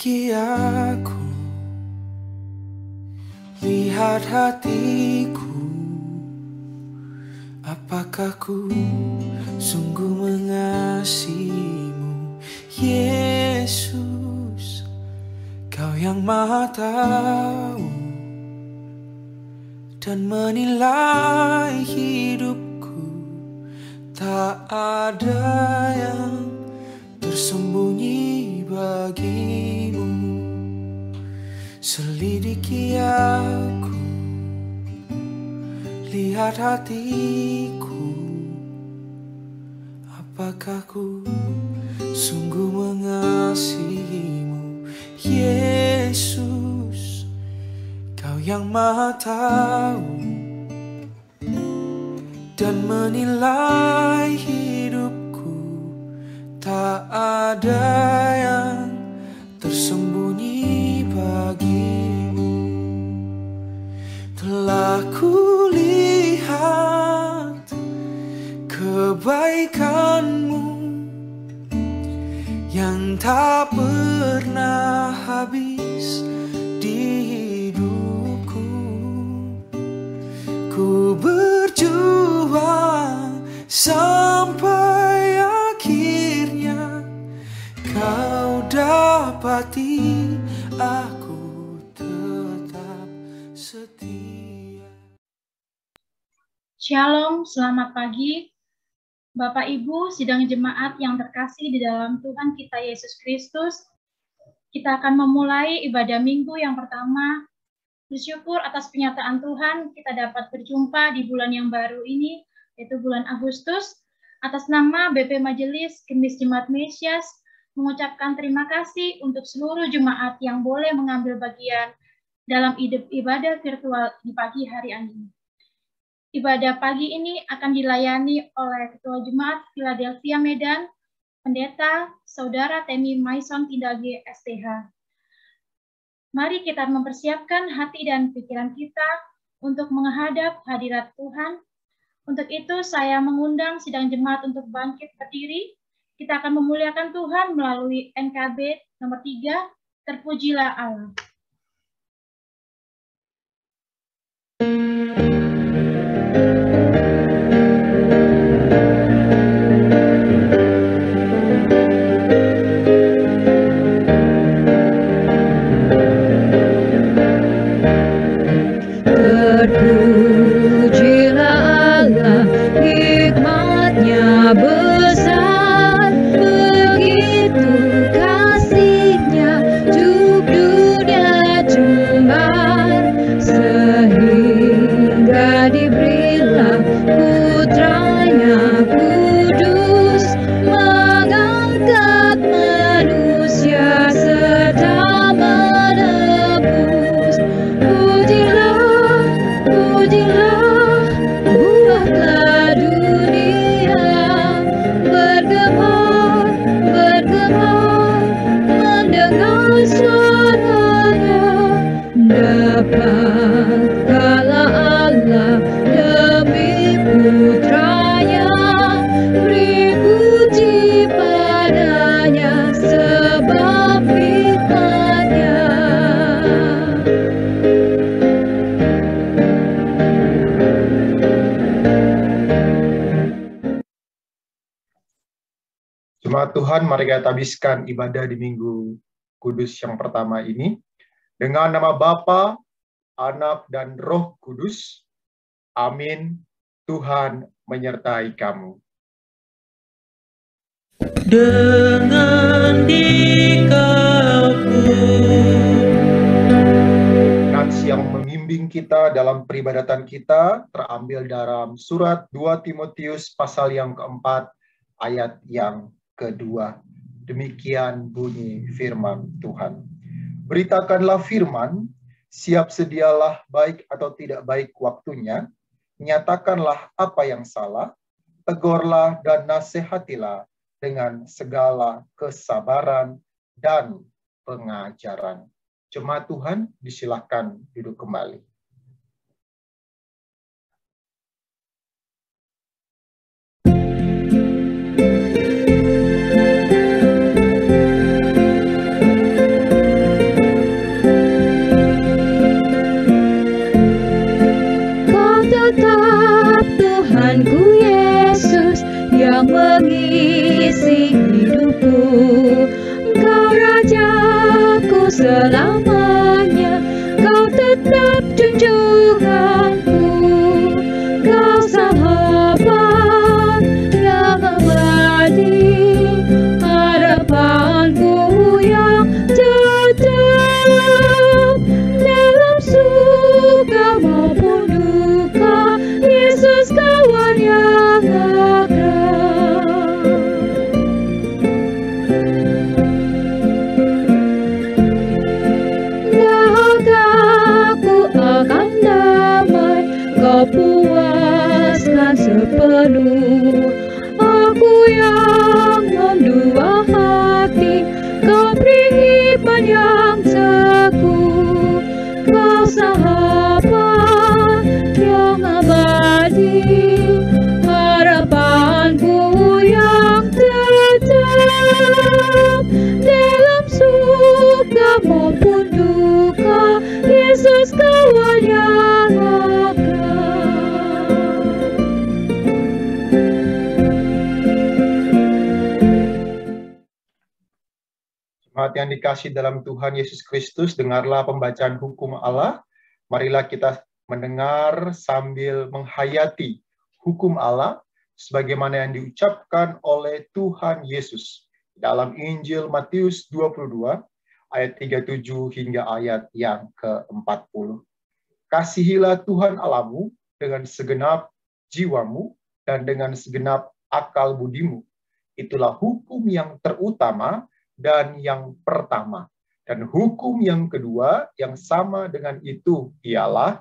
Selidiki aku, lihat hatiku, apakah ku sungguh mengasihimu, Yesus. Kau yang Maha tahu dan menilai hidupku, tak ada yang tersembunyi bagimu. Selidiki aku, lihat hatiku, apakah ku sungguh mengasihimu, Yesus. Kau yang Maha tahu dan menilai hidupku, tak ada yang tersembunyi bagimu. Telah kulihat kebaikanmu yang tak pernah habis di hidupku. Ku berjuang sampai akhirnya kau dapati aku tetap setia. Shalom, selamat pagi. Bapak Ibu, sidang jemaat yang terkasih di dalam Tuhan kita Yesus Kristus. Kita akan memulai ibadah minggu yang pertama. Bersyukur atas penyataan Tuhan, kita dapat berjumpa di bulan yang baru ini, yaitu bulan Agustus. Atas nama BP Majelis Kemis Jemaat Mesias, mengucapkan terima kasih untuk seluruh jemaat yang boleh mengambil bagian dalam ibadah virtual di pagi hari ini. Ibadah pagi ini akan dilayani oleh Ketua Jemaat Philadelphia Medan, Pendeta Saudara Temi Maison Tindage STH. Mari kita mempersiapkan hati dan pikiran kita untuk menghadap hadirat Tuhan. Untuk itu saya mengundang sidang jemaat untuk bangkit berdiri. Kita akan memuliakan Tuhan melalui NKB nomor 3, Terpujilah Allah. Jemaat Tuhan, mari kita habiskan ibadah di Minggu Kudus yang pertama ini dengan nama Bapa, Anak, dan Roh Kudus. Amin. Tuhan menyertai kamu. Dengan dikau Nats yang membimbing kita dalam peribadatan kita terambil dalam surat 2 Timotius pasal yang keempat ayat yang kedua. Demikian bunyi firman Tuhan. Beritakanlah firman, siap sedialah baik atau tidak baik waktunya, nyatakanlah apa yang salah, tegurlah dan nasihatilah dengan segala kesabaran dan pengajaran. Jemaat Tuhan, disilahkan duduk kembali. selamanya. Kau tetap junjunganku, kau sahabat yang abadi, harapanku yang tetap dalam suka maupun duka. Yesus kawan yang akrab. Dahagaku akan damai, kau puaskan sepenuh. Aku yang mendua hati, kau beri iman yang teguh. Kau sahabat yang abadi, harapanku yang tetap dalam suka maupun duka. Yesus kawan yang akrab. Jemaat yang dikasih dalam Tuhan Yesus Kristus, dengarlah pembacaan hukum Allah. Marilah kita mendengar sambil menghayati hukum Allah sebagaimana yang diucapkan oleh Tuhan Yesus dalam Injil Matius 22 ayat 37 hingga ayat yang ke-40. Kasihilah Tuhan Allahmu dengan segenap jiwamu dan dengan segenap akal budimu. Itulah hukum yang terutama dan yang pertama. Dan hukum yang kedua yang sama dengan itu ialah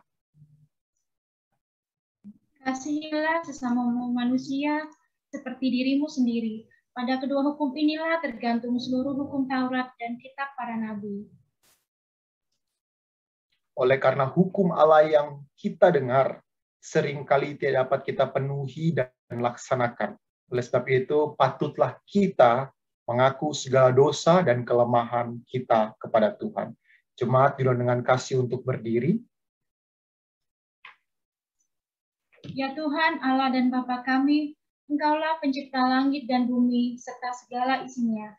kasihilah sesama manusia seperti dirimu sendiri. Pada kedua hukum inilah tergantung seluruh hukum Taurat dan kitab para nabi. Oleh karena hukum Allah yang kita dengar seringkali tidak dapat kita penuhi dan laksanakan. Oleh sebab itu, patutlah kita mengaku segala dosa dan kelemahan kita kepada Tuhan. Jemaat didorong dengan kasih untuk berdiri. Ya Tuhan, Allah dan Bapa kami, Engkaulah pencipta langit dan bumi, serta segala isinya.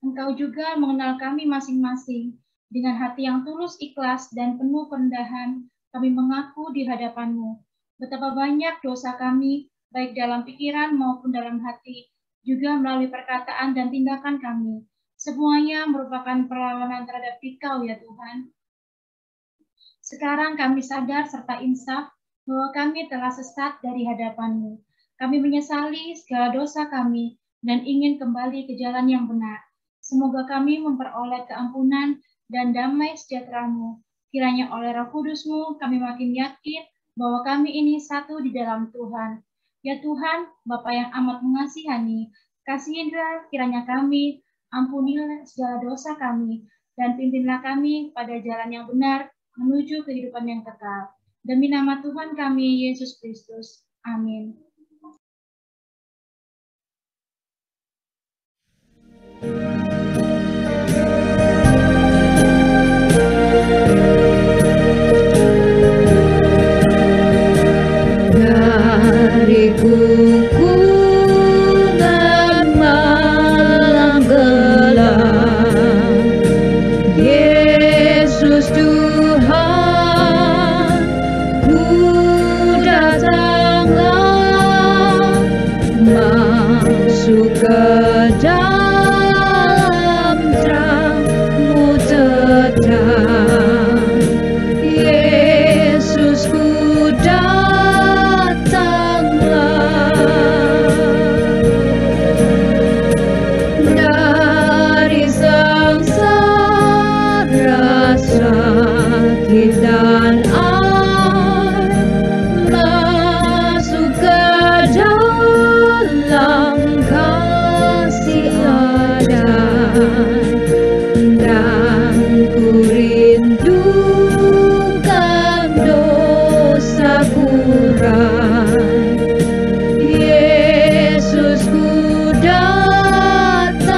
Engkau juga mengenal kami masing-masing. Dengan hati yang tulus, ikhlas, dan penuh kerendahan, kami mengaku di hadapan-Mu. Betapa banyak dosa kami, baik dalam pikiran maupun dalam hati, juga melalui perkataan dan tindakan kami. Semuanya merupakan perlawanan terhadap Engkau, ya Tuhan. Sekarang kami sadar serta insaf bahwa kami telah sesat dari hadapan-Mu. Kami menyesali segala dosa kami dan ingin kembali ke jalan yang benar. Semoga kami memperoleh keampunan dan damai sejahtera-Mu. Kiranya oleh Roh Kudus-Mu kami makin yakin bahwa kami ini satu di dalam Tuhan. Ya Tuhan, Bapa yang amat mengasihani, kasihilah kiranya kami, ampunilah segala dosa kami, dan pimpinlah kami pada jalan yang benar menuju kehidupan yang kekal. Demi nama Tuhan kami, Yesus Kristus. Amin. Dari gungkungan malam gelap, Yesus Tuhan, ku datanglah, masuk ke dalam terang-Mu tetap. Yesus ku dari sengsara, sakit dan air, masuk ke dalam kasih Adai, dan ku rindukan dosa kurai. Yesus ku datanglah.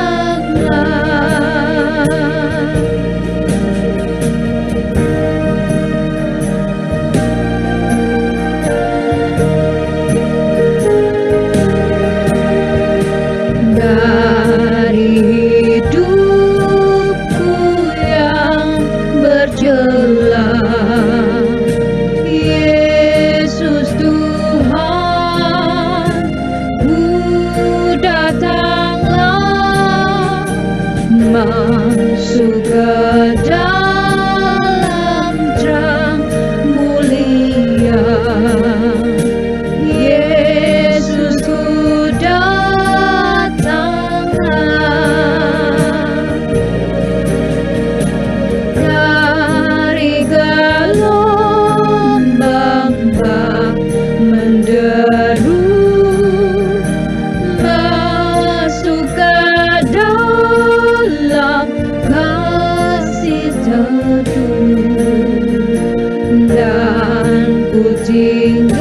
tinggalkan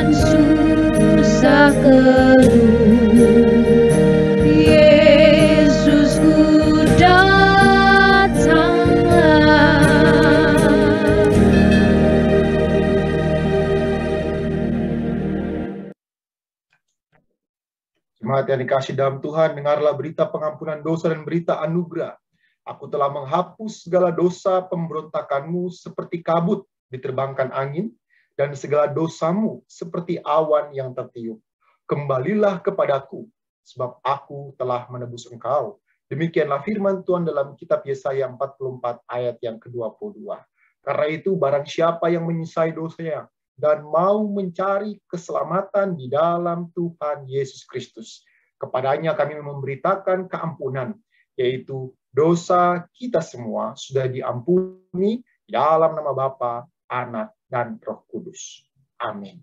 susah keluh. Yesusku datanglah. Jemaat yang dikasihi dalam Tuhan, dengarlah berita pengampunan dosa dan berita anugerah. Aku telah menghapus segala dosa pemberontakanmu seperti kabut diterbangkan angin, dan segala dosamu seperti awan yang tertiup. Kembalilah kepadaku, sebab aku telah menebus engkau. Demikianlah firman Tuhan dalam kitab Yesaya 44 ayat yang ke-22. Karena itu barang siapa yang menyesali dosanya dan mau mencari keselamatan di dalam Tuhan Yesus Kristus, kepadanya kami memberitakan keampunan, yaitu dosa kita semua sudah diampuni dalam nama Bapa, Anak, dan Roh Kudus. Amin.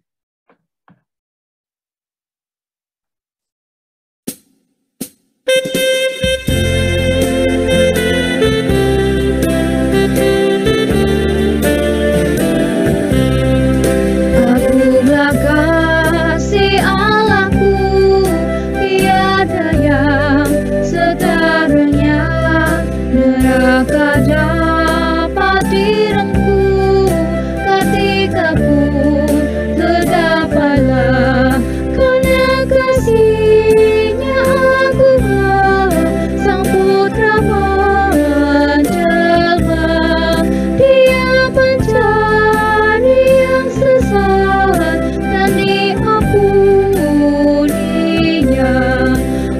Akulah kasih Allahku, tiada yang setaranya. Neraka dapat direngkuh, ketika pun terdapatlah. Karena kasih-Nya agung, Sang Putra menjelma. Dia pencari yang sesat dan diampuninya.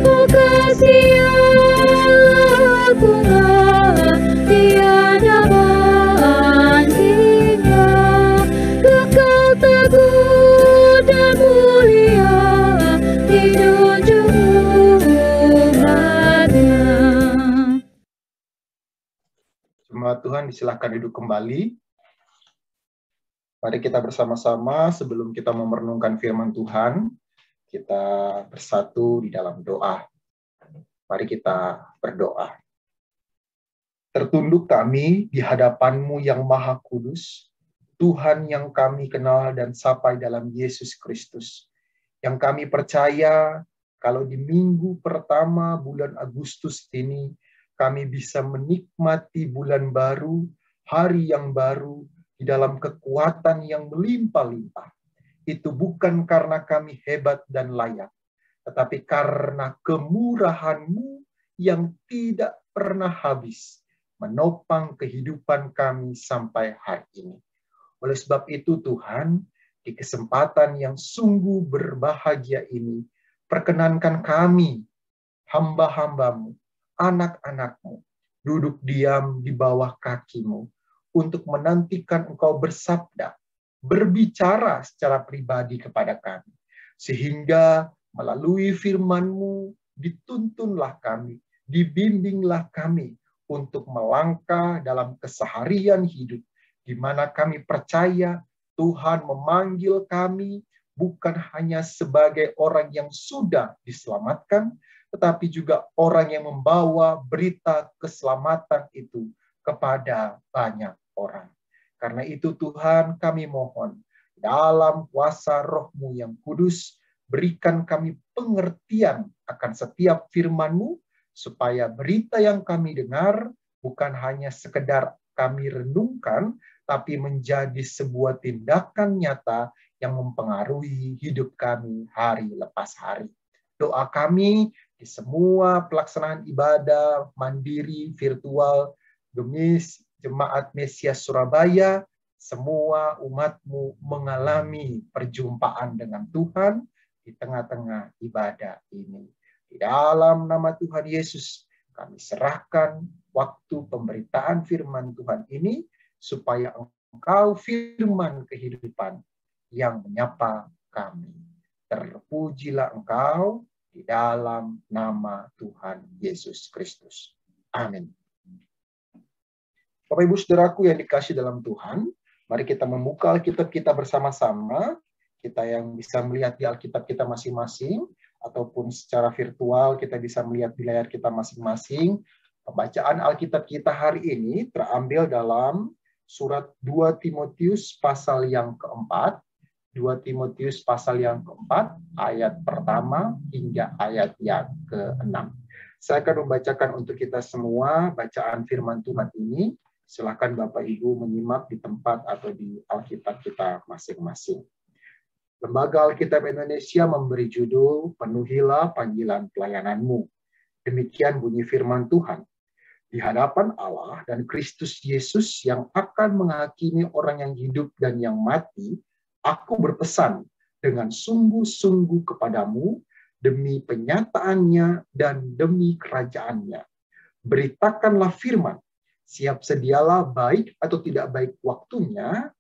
Oh, kasih Allah agung, tiada bandingnya. Kekal teguh dan mulia di ujung umatnya. Jemaat Tuhan, disilakan duduk kembali. Mari kita bersama-sama sebelum kita merenungkan firman Tuhan, kita bersatu di dalam doa. Mari kita berdoa. Tertunduk kami di hadapan-Mu yang Maha Kudus, Tuhan yang kami kenal dan sapa dalam Yesus Kristus, yang kami percaya kalau di minggu pertama bulan Agustus ini, kami bisa menikmati bulan baru, hari yang baru, di dalam kekuatan yang melimpah-limpah. Itu bukan karena kami hebat dan layak, tetapi karena kemurahan-Mu yang tidak pernah habis, menopang kehidupan kami sampai hari ini. Oleh sebab itu Tuhan, di kesempatan yang sungguh berbahagia ini, perkenankan kami, hamba-hamba-Mu, anak-anak-Mu, duduk diam di bawah kaki-Mu, untuk menantikan Engkau bersabda, berbicara secara pribadi kepada kami, sehingga melalui firman-Mu dituntunlah kami, dibimbinglah kami untuk melangkah dalam keseharian hidup, di mana kami percaya Tuhan memanggil kami bukan hanya sebagai orang yang sudah diselamatkan, tetapi juga orang yang membawa berita keselamatan itu kepada banyak orang. Karena itu Tuhan, kami mohon dalam kuasa Roh-Mu yang kudus, berikan kami pengertian akan setiap firman-Mu, supaya berita yang kami dengar bukan hanya sekedar kami renungkan, tapi menjadi sebuah tindakan nyata yang mempengaruhi hidup kami hari lepas hari. Doa kami di semua pelaksanaan ibadah mandiri virtual demi Jemaat Mesias Surabaya, semua umat-Mu mengalami perjumpaan dengan Tuhan di tengah-tengah ibadah ini. Di dalam nama Tuhan Yesus, kami serahkan waktu pemberitaan firman Tuhan ini, supaya Engkau firman kehidupan yang menyapa kami. Terpujilah Engkau di dalam nama Tuhan Yesus Kristus. Amin. Bapak Ibu Saudaraku yang dikasihi dalam Tuhan, mari kita membuka Alkitab kita bersama-sama. Kita yang bisa melihat di Alkitab kita masing-masing, ataupun secara virtual kita bisa melihat di layar kita masing-masing. Pembacaan Alkitab kita hari ini terambil dalam surat 2 Timotius pasal yang keempat, 2 Timotius pasal yang keempat, ayat pertama hingga ayat yang ke-6. Saya akan membacakan untuk kita semua bacaan firman Tuhan ini. Silakan Bapak Ibu menyimak di tempat atau di Alkitab kita masing-masing. Lembaga Alkitab Indonesia memberi judul Penuhilah Panggilan Pelayananmu. Demikian bunyi firman Tuhan. Di hadapan Allah dan Kristus Yesus yang akan menghakimi orang yang hidup dan yang mati, aku berpesan dengan sungguh-sungguh kepadamu demi penyataannya dan demi kerajaannya. Beritakanlah firman, siap sedialah baik atau tidak baik waktunya,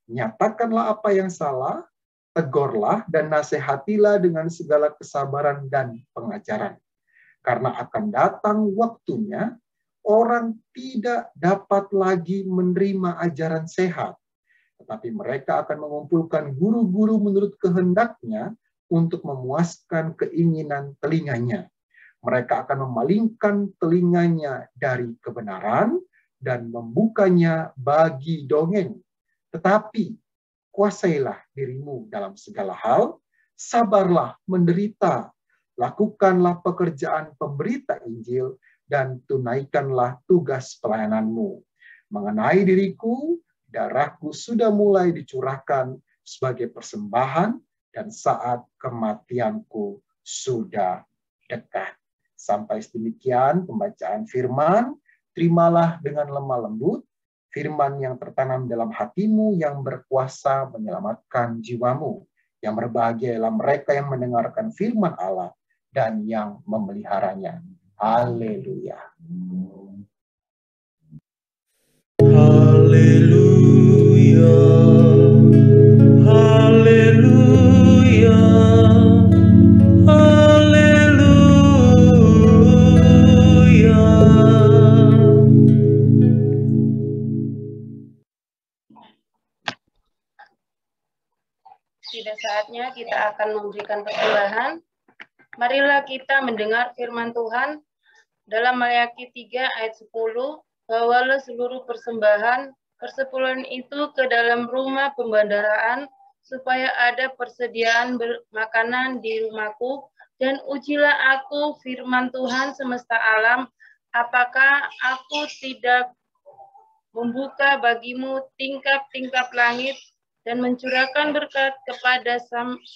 nyatakanlah apa yang salah, tegurlah dan nasihatilah dengan segala kesabaran dan pengajaran. Karena akan datang waktunya, orang tidak dapat lagi menerima ajaran sehat, tetapi mereka akan mengumpulkan guru-guru menurut kehendaknya untuk memuaskan keinginan telinganya. Mereka akan memalingkan telinganya dari kebenaran dan membukanya bagi dongeng. Tetapi kuasailah dirimu dalam segala hal, sabarlah menderita, lakukanlah pekerjaan pemberita Injil, dan tunaikanlah tugas pelayananmu. Mengenai diriku, darahku sudah mulai dicurahkan sebagai persembahan, dan saat kematianku sudah dekat. Sampai sedemikian pembacaan firman. Terimalah dengan lemah lembut firman yang tertanam dalam hatimu yang berkuasa menyelamatkan jiwamu. Yang berbahagia ialah mereka yang mendengarkan firman Allah dan yang memeliharanya. Haleluya. Haleluya. Haleluya. Haleluya. Sudah saatnya kita akan memberikan persembahan. Marilah kita mendengar firman Tuhan dalam Maleakhi 3 ayat 10. Bawalah seluruh persembahan persepuluhan itu ke dalam rumah pembendaraan, supaya ada persediaan makanan di rumahku, dan ujilah aku firman Tuhan semesta alam, apakah aku tidak membuka bagimu tingkap-tingkap langit dan mencurahkan berkat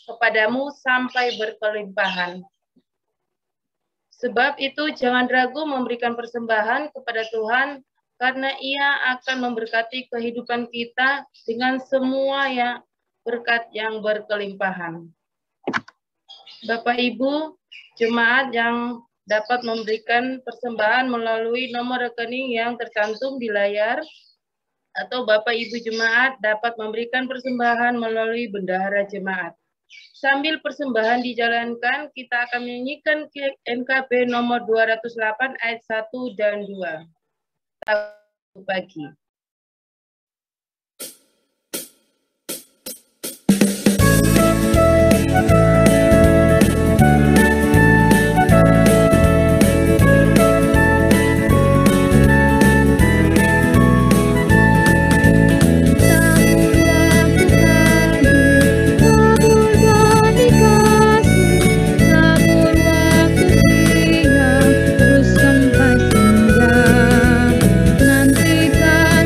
kepadamu sampai berkelimpahan. Sebab itu jangan ragu memberikan persembahan kepada Tuhan, karena Ia akan memberkati kehidupan kita dengan semua berkat yang berkelimpahan. Bapak Ibu, jemaat yang dapat memberikan persembahan melalui nomor rekening yang tercantum di layar, atau Bapak Ibu jemaat dapat memberikan persembahan melalui bendahara jemaat. Sambil persembahan dijalankan, kita akan menyanyikan MKB nomor 208 ayat 1 dan 2. Selamat pagi. Nantikan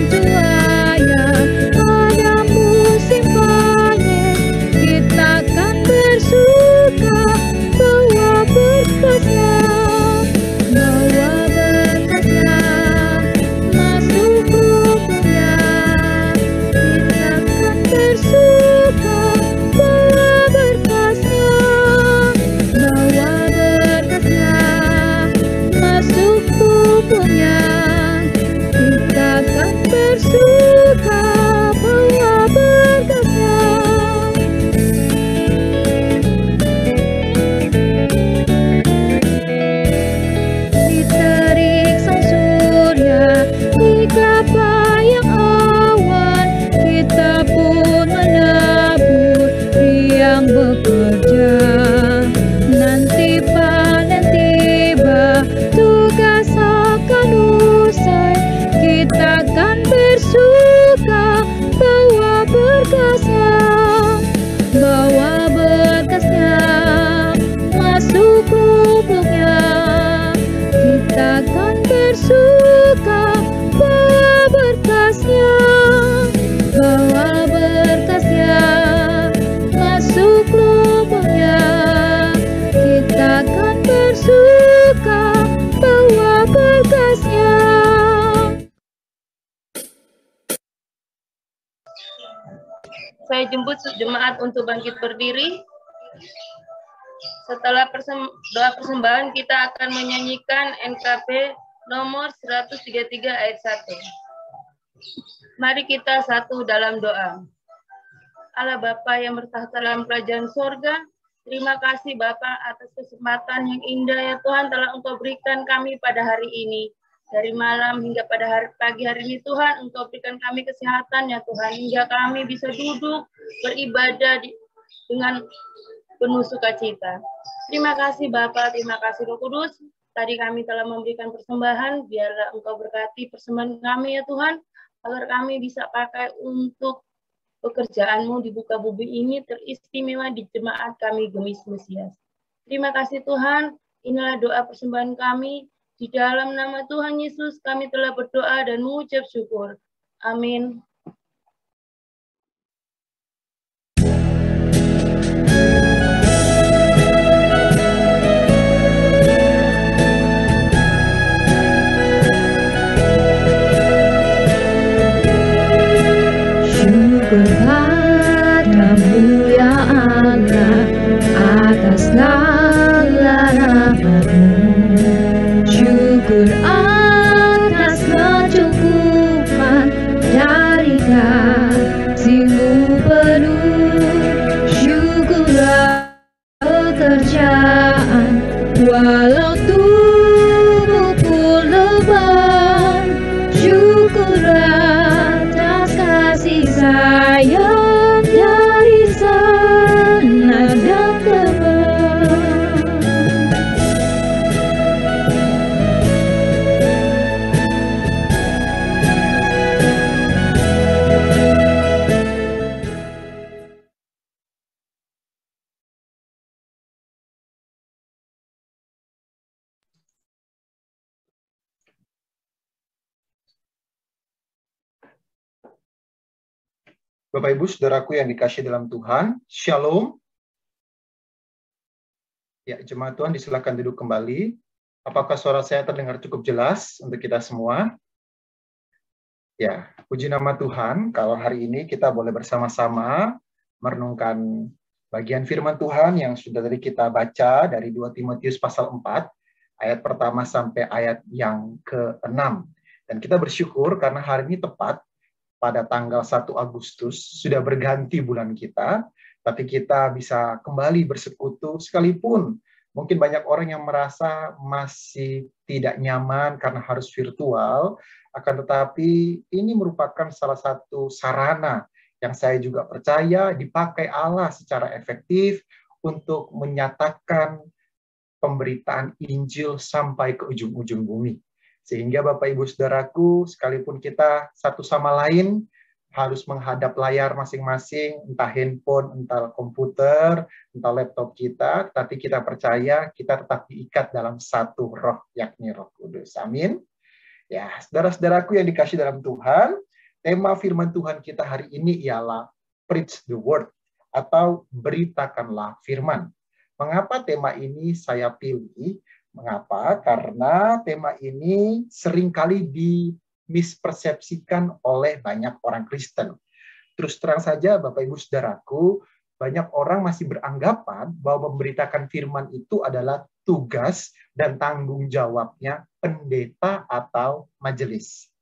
Saya jemput jemaat untuk bangkit berdiri. Setelah doa persembahan, kita akan menyanyikan NKB nomor 133 ayat 1. Mari kita satu dalam doa. Allah Bapa yang bertahta dalam kerajaan sorga, terima kasih Bapa atas kesempatan yang indah ya Tuhan telah Engkau berikan kami pada hari ini. Dari malam hingga pada pagi hari ini Tuhan, Engkau berikan kami kesehatan ya Tuhan, hingga kami bisa duduk beribadah dengan penuh sukacita. Terima kasih Bapa, terima kasih Roh Kudus. Tadi kami telah memberikan persembahan, biarlah Engkau berkati persembahan kami ya Tuhan, agar kami bisa pakai untuk pekerjaan-Mu di buka bumi ini, teristimewa di jemaat kami Gemis Mesias. Terima kasih Tuhan, inilah doa persembahan kami. Di dalam nama Tuhan Yesus kami telah berdoa dan mengucap syukur. Amin. Syukur padamu ya Allah atas segala rahmat-Mu. Syukur atas kecukupan dari kasih-Mu penuh. Syukur pekerjaan walau tubuhku lebam. Syukur atas kasih sayang dari sana dan kemari. Bapak Ibu Saudaraku yang dikasihi dalam Tuhan, Shalom. Ya, jemaat Tuhan disilakan duduk kembali. Apakah suara saya terdengar cukup jelas untuk kita semua? Ya, puji nama Tuhan, kalau hari ini kita boleh bersama-sama merenungkan bagian firman Tuhan yang sudah tadi kita baca dari 2 Timotius pasal 4, ayat pertama sampai ayat yang ke-6. Dan kita bersyukur karena hari ini tepat pada tanggal 1 Agustus, sudah berganti bulan kita, tapi kita bisa kembali bersekutu sekalipun. Mungkin banyak orang yang merasa masih tidak nyaman karena harus virtual, akan tetapi ini merupakan salah satu sarana yang saya juga percaya dipakai Allah secara efektif untuk menyatakan pemberitaan Injil sampai ke ujung-ujung bumi. Sehingga Bapak Ibu Saudaraku, sekalipun kita satu sama lain harus menghadap layar masing-masing, entah handphone, entah komputer, entah laptop kita, tapi kita percaya kita tetap diikat dalam satu roh, yakni Roh Kudus. Amin. Ya, saudara-saudaraku yang dikasihi dalam Tuhan, tema firman Tuhan kita hari ini ialah Preach the Word, atau beritakanlah firman. Mengapa tema ini saya pilih? Mengapa? Karena tema ini seringkali dimispersepsikan oleh banyak orang Kristen. Terus terang saja, Bapak Ibu Saudaraku, banyak orang masih beranggapan bahwa memberitakan firman itu adalah tugas dan tanggung jawabnya pendeta atau majelis.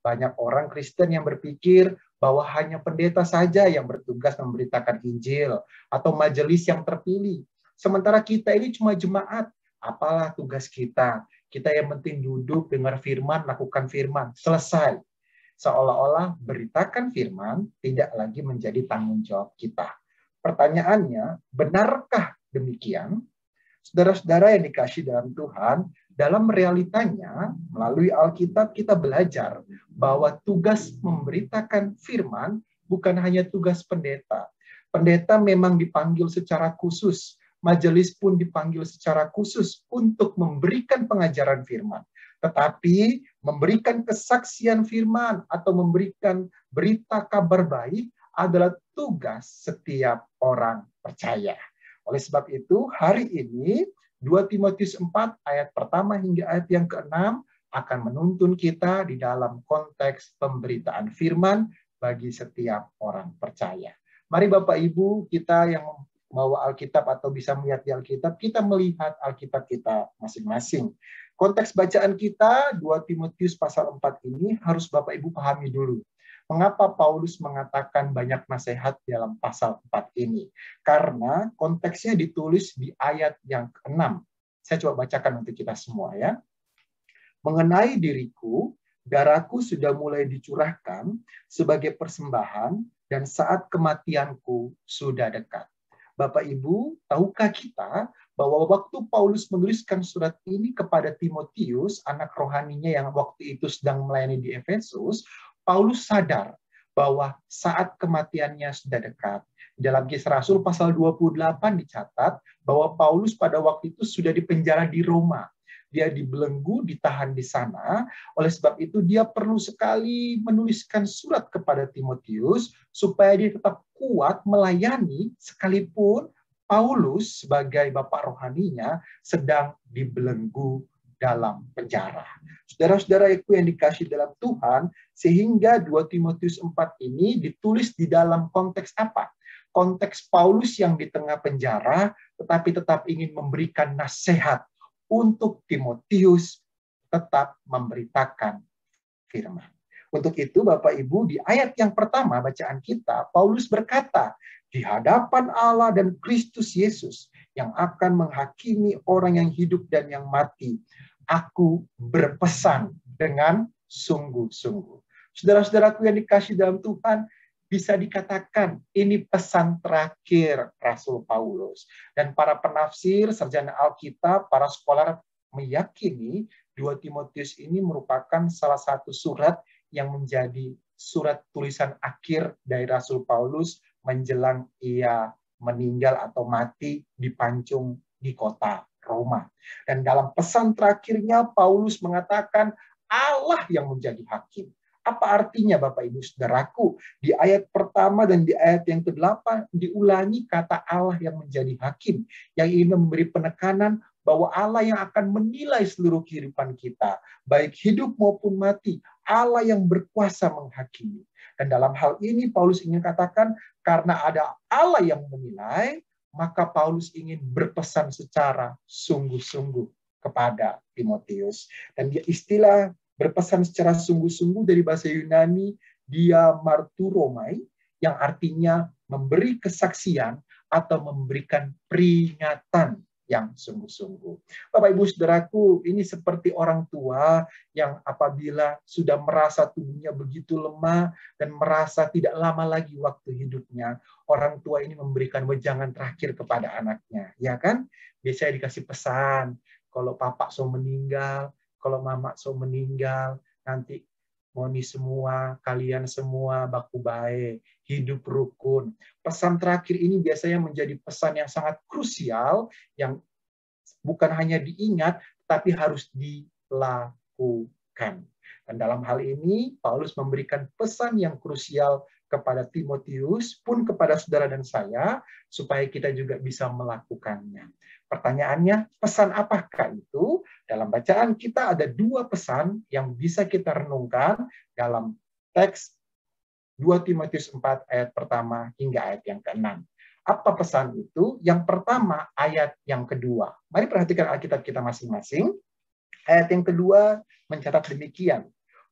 Banyak orang Kristen yang berpikir bahwa hanya pendeta saja yang bertugas memberitakan Injil atau majelis yang terpilih. Sementara kita ini cuma jemaat. Apalah tugas kita? Kita yang penting duduk, dengar firman, lakukan firman. Selesai. Seolah-olah beritakan firman tidak lagi menjadi tanggung jawab kita. Pertanyaannya, benarkah demikian? Saudara-saudara yang dikasihi dalam Tuhan, dalam realitanya, melalui Alkitab kita belajar bahwa tugas memberitakan firman bukan hanya tugas pendeta. Pendeta memang dipanggil secara khusus. Majelis pun dipanggil secara khusus untuk memberikan pengajaran firman. Tetapi memberikan kesaksian firman atau memberikan berita kabar baik adalah tugas setiap orang percaya. Oleh sebab itu, hari ini 2 Timotius 4 ayat pertama hingga ayat yang ke-6 akan menuntun kita di dalam konteks pemberitaan firman bagi setiap orang percaya. Mari Bapak Ibu, kita yang membawa Alkitab atau bisa melihat di Alkitab, kita melihat Alkitab kita masing-masing. Konteks bacaan kita 2 Timotius pasal 4 ini harus Bapak Ibu pahami dulu. Mengapa Paulus mengatakan banyak nasihat dalam pasal 4 ini? Karena konteksnya ditulis di ayat yang ke-6. Saya coba bacakan untuk kita semua ya. Mengenai diriku, darahku sudah mulai dicurahkan sebagai persembahan dan saat kematianku sudah dekat. Bapak Ibu, tahukah kita bahwa waktu Paulus menuliskan surat ini kepada Timotius, anak rohaninya yang waktu itu sedang melayani di Efesus, Paulus sadar bahwa saat kematiannya sudah dekat. Dalam Kisah Rasul pasal 28 dicatat bahwa Paulus pada waktu itu sudah dipenjara di Roma. Dia dibelenggu, ditahan di sana. Oleh sebab itu dia perlu sekali menuliskan surat kepada Timotius supaya dia tetap kuat melayani sekalipun Paulus sebagai bapak rohaninya sedang dibelenggu dalam penjara. Saudara-saudaraku yang dikasihi dalam Tuhan, sehingga 2 Timotius 4 ini ditulis di dalam konteks apa? Konteks Paulus yang di tengah penjara tetapi tetap ingin memberikan nasihat untuk Timotius tetap memberitakan firman. Untuk itu Bapak Ibu, di ayat yang pertama bacaan kita, Paulus berkata, di hadapan Allah dan Kristus Yesus yang akan menghakimi orang yang hidup dan yang mati, aku berpesan dengan sungguh-sungguh. Saudara-saudaraku yang dikasihi dalam Tuhan, bisa dikatakan ini pesan terakhir Rasul Paulus. Dan para penafsir, sarjana Alkitab, para scholar meyakini 2 Timotius ini merupakan salah satu surat yang menjadi surat tulisan akhir dari Rasul Paulus menjelang ia meninggal atau mati dipancung di kota Roma. Dan dalam pesan terakhirnya Paulus mengatakan Allah yang menjadi hakim. Apa artinya Bapak Ibu Saudaraku? Di ayat pertama dan di ayat yang ke-8 diulangi kata Allah yang menjadi hakim. Yang ingin memberi penekanan bahwa Allah yang akan menilai seluruh kehidupan kita. Baik hidup maupun mati. Allah yang berkuasa menghakimi. Dan dalam hal ini Paulus ingin katakan karena ada Allah yang menilai, maka Paulus ingin berpesan secara sungguh-sungguh kepada Timotius. Dan dia istilah berpesan secara sungguh-sungguh dari bahasa Yunani, dia marturomai, yang artinya memberi kesaksian atau memberikan peringatan yang sungguh-sungguh. Bapak Ibu Saudaraku, ini seperti orang tua yang apabila sudah merasa tubuhnya begitu lemah dan merasa tidak lama lagi waktu hidupnya, orang tua ini memberikan wejangan terakhir kepada anaknya, ya kan? Biasanya dikasih pesan, kalau papa so meninggal, kalau mama so meninggal, nanti moni semua, kalian semua baku bae, hidup rukun. Pesan terakhir ini biasanya menjadi pesan yang sangat krusial, yang bukan hanya diingat, tapi harus dilakukan. Dan dalam hal ini, Paulus memberikan pesan yang krusial kepada Timotius, pun kepada saudara dan saya, supaya kita juga bisa melakukannya. Pertanyaannya, pesan apakah itu? Dalam bacaan kita ada 2 pesan yang bisa kita renungkan dalam teks 2 Timotius 4 ayat pertama hingga ayat yang ke-6. Apa pesan itu? Yang pertama, ayat yang kedua. Mari perhatikan Alkitab kita masing-masing. Ayat yang kedua mencatat demikian.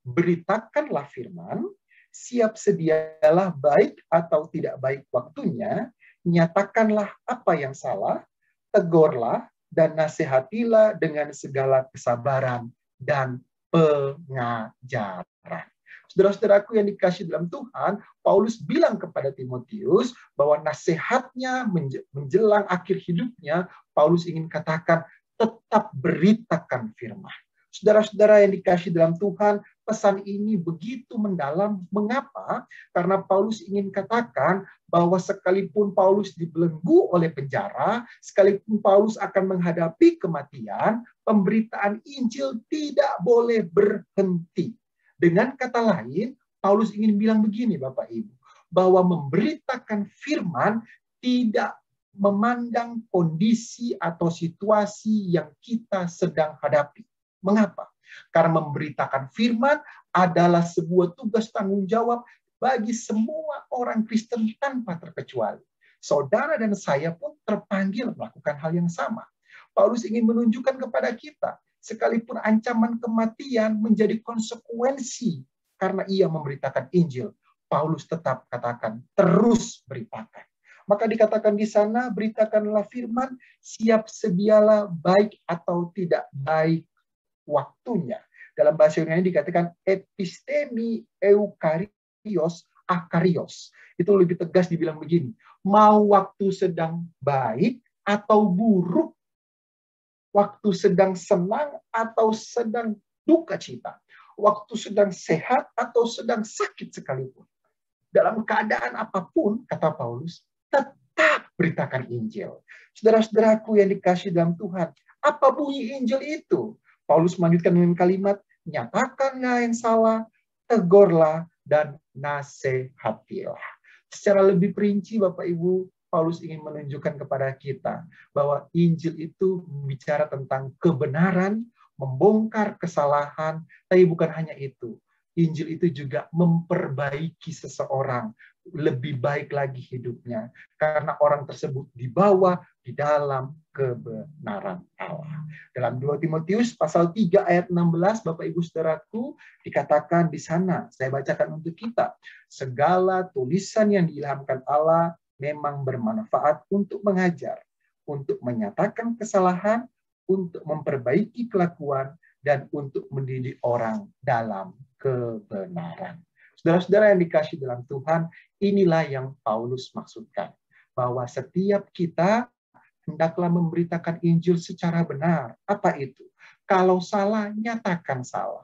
Beritakanlah firman, siap sedialah baik atau tidak baik waktunya, nyatakanlah apa yang salah, tegurlah dan nasihatilah dengan segala kesabaran dan pengajaran. Saudara-saudaraku yang dikasihi dalam Tuhan, Paulus bilang kepada Timotius bahwa nasihatnya menjelang akhir hidupnya, Paulus ingin katakan tetap beritakan firman. Saudara-saudara yang dikasihi dalam Tuhan, pesan ini begitu mendalam. Mengapa? Karena Paulus ingin katakan bahwa sekalipun Paulus dibelenggu oleh penjara, sekalipun Paulus akan menghadapi kematian, pemberitaan Injil tidak boleh berhenti. Dengan kata lain, Paulus ingin bilang begini Bapak Ibu, bahwa memberitakan firman tidak memandang kondisi atau situasi yang kita sedang hadapi. Mengapa? Karena memberitakan firman adalah sebuah tugas tanggung jawab bagi semua orang Kristen tanpa terkecuali. Saudara dan saya pun terpanggil melakukan hal yang sama. Paulus ingin menunjukkan kepada kita, sekalipun ancaman kematian menjadi konsekuensi karena ia memberitakan Injil, Paulus tetap katakan, terus beritakan. Maka dikatakan di sana, beritakanlah firman, siap sedialah baik atau tidak baik waktunya. Dalam bahasa Yunani dikatakan epistemi eukarios akarios. Itu lebih tegas dibilang begini, mau waktu sedang baik atau buruk, waktu sedang senang atau sedang duka cita, waktu sedang sehat atau sedang sakit sekalipun. Dalam keadaan apapun, kata Paulus, tetap beritakan Injil. Saudara-saudaraku yang dikasihi dalam Tuhan, apa bunyi Injil itu? Paulus melanjutkan dengan kalimat, nyatakanlah yang salah, tegurlah, dan nasihatilah. Secara lebih perinci, Bapak Ibu, Paulus ingin menunjukkan kepada kita bahwa Injil itu bicara tentang kebenaran, membongkar kesalahan, tapi bukan hanya itu. Injil itu juga memperbaiki seseorang, lebih baik lagi hidupnya, karena orang tersebut dibawa di dalam kebenaran Allah. Dalam 2 Timotius pasal 3 ayat 16, Bapak Ibu Saudaraku, dikatakan di sana, saya bacakan untuk kita, segala tulisan yang diilhamkan Allah memang bermanfaat untuk mengajar, untuk menyatakan kesalahan, untuk memperbaiki kelakuan, dan untuk mendidik orang dalam kebenaran. Saudara-saudara yang dikasihi dalam Tuhan, inilah yang Paulus maksudkan. Bahwa setiap kita hendaklah memberitakan Injil secara benar. Apa itu? Kalau salah, nyatakan salah.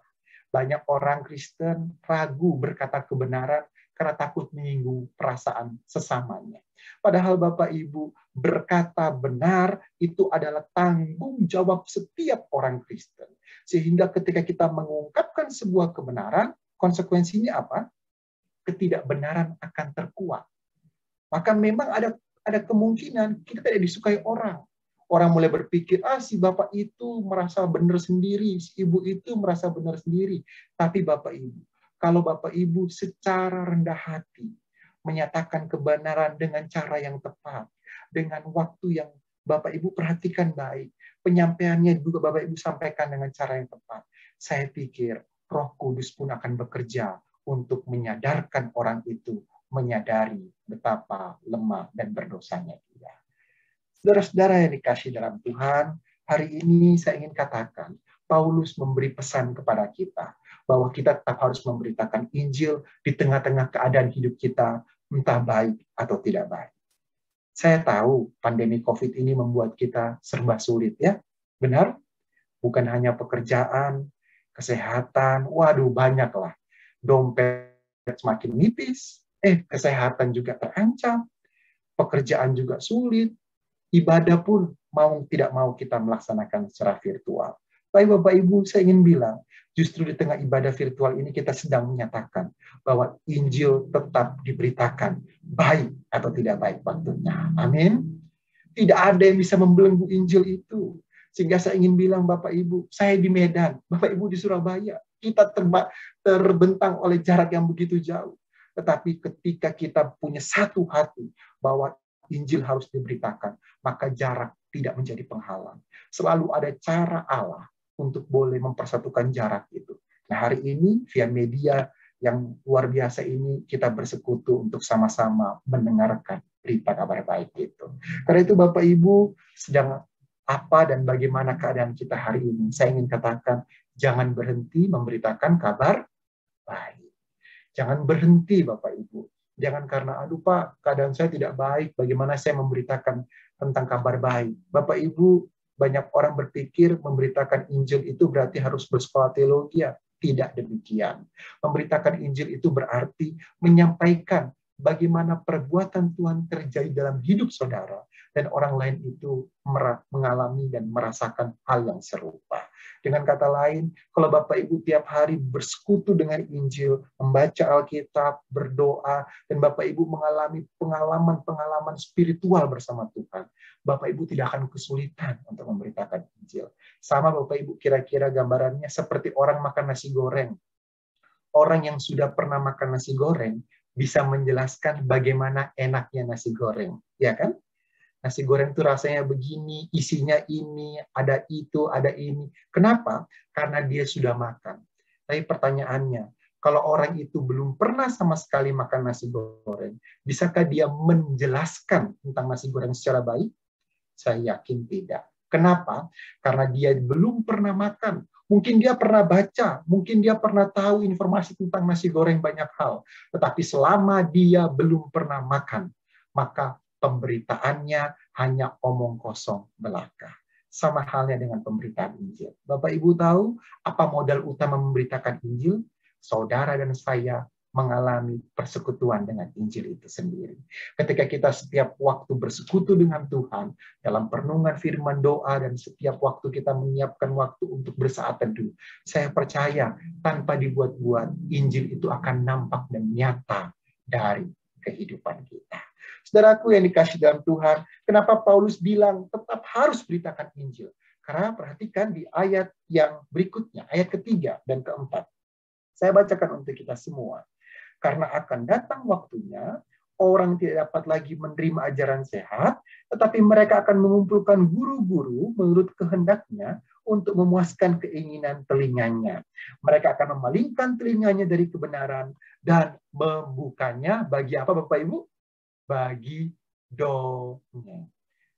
Banyak orang Kristen ragu berkata kebenaran karena takut menyinggung perasaan sesamanya. Padahal Bapak Ibu, berkata benar itu adalah tanggung jawab setiap orang Kristen. Sehingga ketika kita mengungkapkan sebuah kebenaran, konsekuensinya apa? Ketidakbenaran akan terkuak. Maka memang ada kemungkinan kita tidak disukai orang. Orang mulai berpikir, si bapak itu merasa benar sendiri, si ibu itu merasa benar sendiri. Tapi Bapak Ibu, kalau Bapak Ibu secara rendah hati menyatakan kebenaran dengan cara yang tepat, dengan waktu yang Bapak Ibu perhatikan baik, penyampaiannya juga Bapak Ibu sampaikan dengan cara yang tepat, saya pikir Roh Kudus pun akan bekerja untuk menyadarkan orang itu menyadari betapa lemah dan berdosanya dia. Saudara-saudara yang dikasihi dalam Tuhan, hari ini saya ingin katakan, Paulus memberi pesan kepada kita bahwa kita tetap harus memberitakan Injil di tengah-tengah keadaan hidup kita, entah baik atau tidak baik. Saya tahu pandemi COVID ini membuat kita serba sulit, ya. Benar? Bukan hanya pekerjaan, kesehatan, waduh banyaklah. Dompet semakin nipis, kesehatan juga terancam, pekerjaan juga sulit, ibadah pun mau tidak mau kita melaksanakan secara virtual. Tapi Bapak Ibu, saya ingin bilang, justru di tengah ibadah virtual ini kita sedang menyatakan bahwa Injil tetap diberitakan, baik atau tidak baik waktunya. Amin. Tidak ada yang bisa membelenggu Injil itu. Sehingga saya ingin bilang Bapak Ibu, saya di Medan, Bapak Ibu di Surabaya, kita terbentang oleh jarak yang begitu jauh. Tetapi ketika kita punya satu hati bahwa Injil harus diberitakan, maka jarak tidak menjadi penghalang. Selalu ada cara Allah untuk boleh mempersatukan jarak itu. Nah, hari ini via media yang luar biasa ini kita bersekutu untuk sama-sama mendengarkan berita kabar baik itu. Karena itu Bapak Ibu, sedang apa dan bagaimana keadaan kita hari ini? Saya ingin katakan, jangan berhenti memberitakan kabar baik. Jangan berhenti Bapak Ibu. Jangan karena, aduh Pak, keadaan saya tidak baik, bagaimana saya memberitakan tentang kabar baik. Bapak Ibu, banyak orang berpikir memberitakan Injil itu berarti harus bersekolah teologi. Tidak demikian. Memberitakan Injil itu berarti menyampaikan bagaimana perbuatan Tuhan terjadi dalam hidup saudara, dan orang lain itu mengalami dan merasakan hal yang serupa. Dengan kata lain, kalau Bapak Ibu tiap hari bersekutu dengan Injil, membaca Alkitab, berdoa, dan Bapak Ibu mengalami pengalaman-pengalaman spiritual bersama Tuhan, Bapak Ibu tidak akan kesulitan untuk memberitakan Injil. Sama Bapak Ibu kira-kira gambarannya seperti orang makan nasi goreng. Orang yang sudah pernah makan nasi goreng, bisa menjelaskan bagaimana enaknya nasi goreng, ya kan? Nasi goreng itu rasanya begini, isinya ini, ada itu, ada ini. Kenapa? Karena dia sudah makan. Tapi pertanyaannya, kalau orang itu belum pernah sama sekali makan nasi goreng, bisakah dia menjelaskan tentang nasi goreng secara baik? Saya yakin tidak. Kenapa? Karena dia belum pernah makan. Mungkin dia pernah baca, mungkin dia pernah tahu informasi tentang nasi goreng banyak hal. Tetapi selama dia belum pernah makan, maka pemberitaannya hanya omong kosong belaka. Sama halnya dengan pemberitaan Injil. Bapak Ibu tahu apa modal utama memberitakan Injil? Saudara dan saya mengalami persekutuan dengan Injil itu sendiri. Ketika kita setiap waktu bersekutu dengan Tuhan, dalam perenungan firman doa, dan setiap waktu kita menyiapkan waktu untuk bersaat teduh, saya percaya tanpa dibuat-buat, Injil itu akan nampak dan nyata dari kehidupan kita. Saudaraku yang dikasih dalam Tuhan, kenapa Paulus bilang tetap harus beritakan Injil? Karena perhatikan di ayat yang berikutnya, ayat ketiga dan keempat. Saya bacakan untuk kita semua. Karena akan datang waktunya, orang tidak dapat lagi menerima ajaran sehat, tetapi mereka akan mengumpulkan guru-guru menurut kehendaknya untuk memuaskan keinginan telinganya. Mereka akan memalingkan telinganya dari kebenaran dan membukanya bagi apa, Bapak Ibu? Bagi dongeng.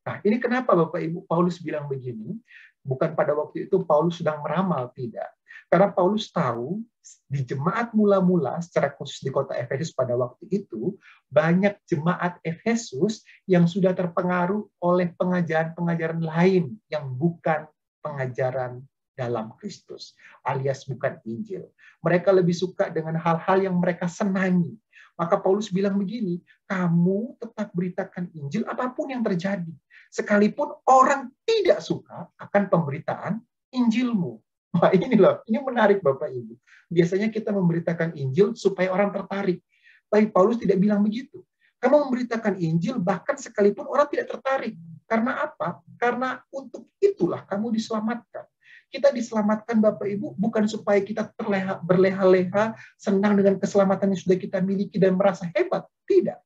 Nah, ini kenapa Bapak Ibu Paulus bilang begini? Bukan pada waktu itu Paulus sedang meramal, tidak. Karena Paulus tahu di jemaat mula-mula, secara khusus di kota Efesus pada waktu itu, banyak jemaat Efesus yang sudah terpengaruh oleh pengajaran-pengajaran lain yang bukan pengajaran dalam Kristus, alias bukan Injil. Mereka lebih suka dengan hal-hal yang mereka senangi. Maka Paulus bilang begini, kamu tetap beritakan Injil apapun yang terjadi. Sekalipun orang tidak suka akan pemberitaan Injilmu. Wah, ini loh, ini menarik Bapak Ibu. Biasanya kita memberitakan Injil supaya orang tertarik. Tapi Paulus tidak bilang begitu. Kamu memberitakan Injil bahkan sekalipun orang tidak tertarik. Karena apa? Karena untuk itulah kamu diselamatkan. Kita diselamatkan Bapak Ibu bukan supaya kita berleha-leha, senang dengan keselamatan yang sudah kita miliki dan merasa hebat. Tidak.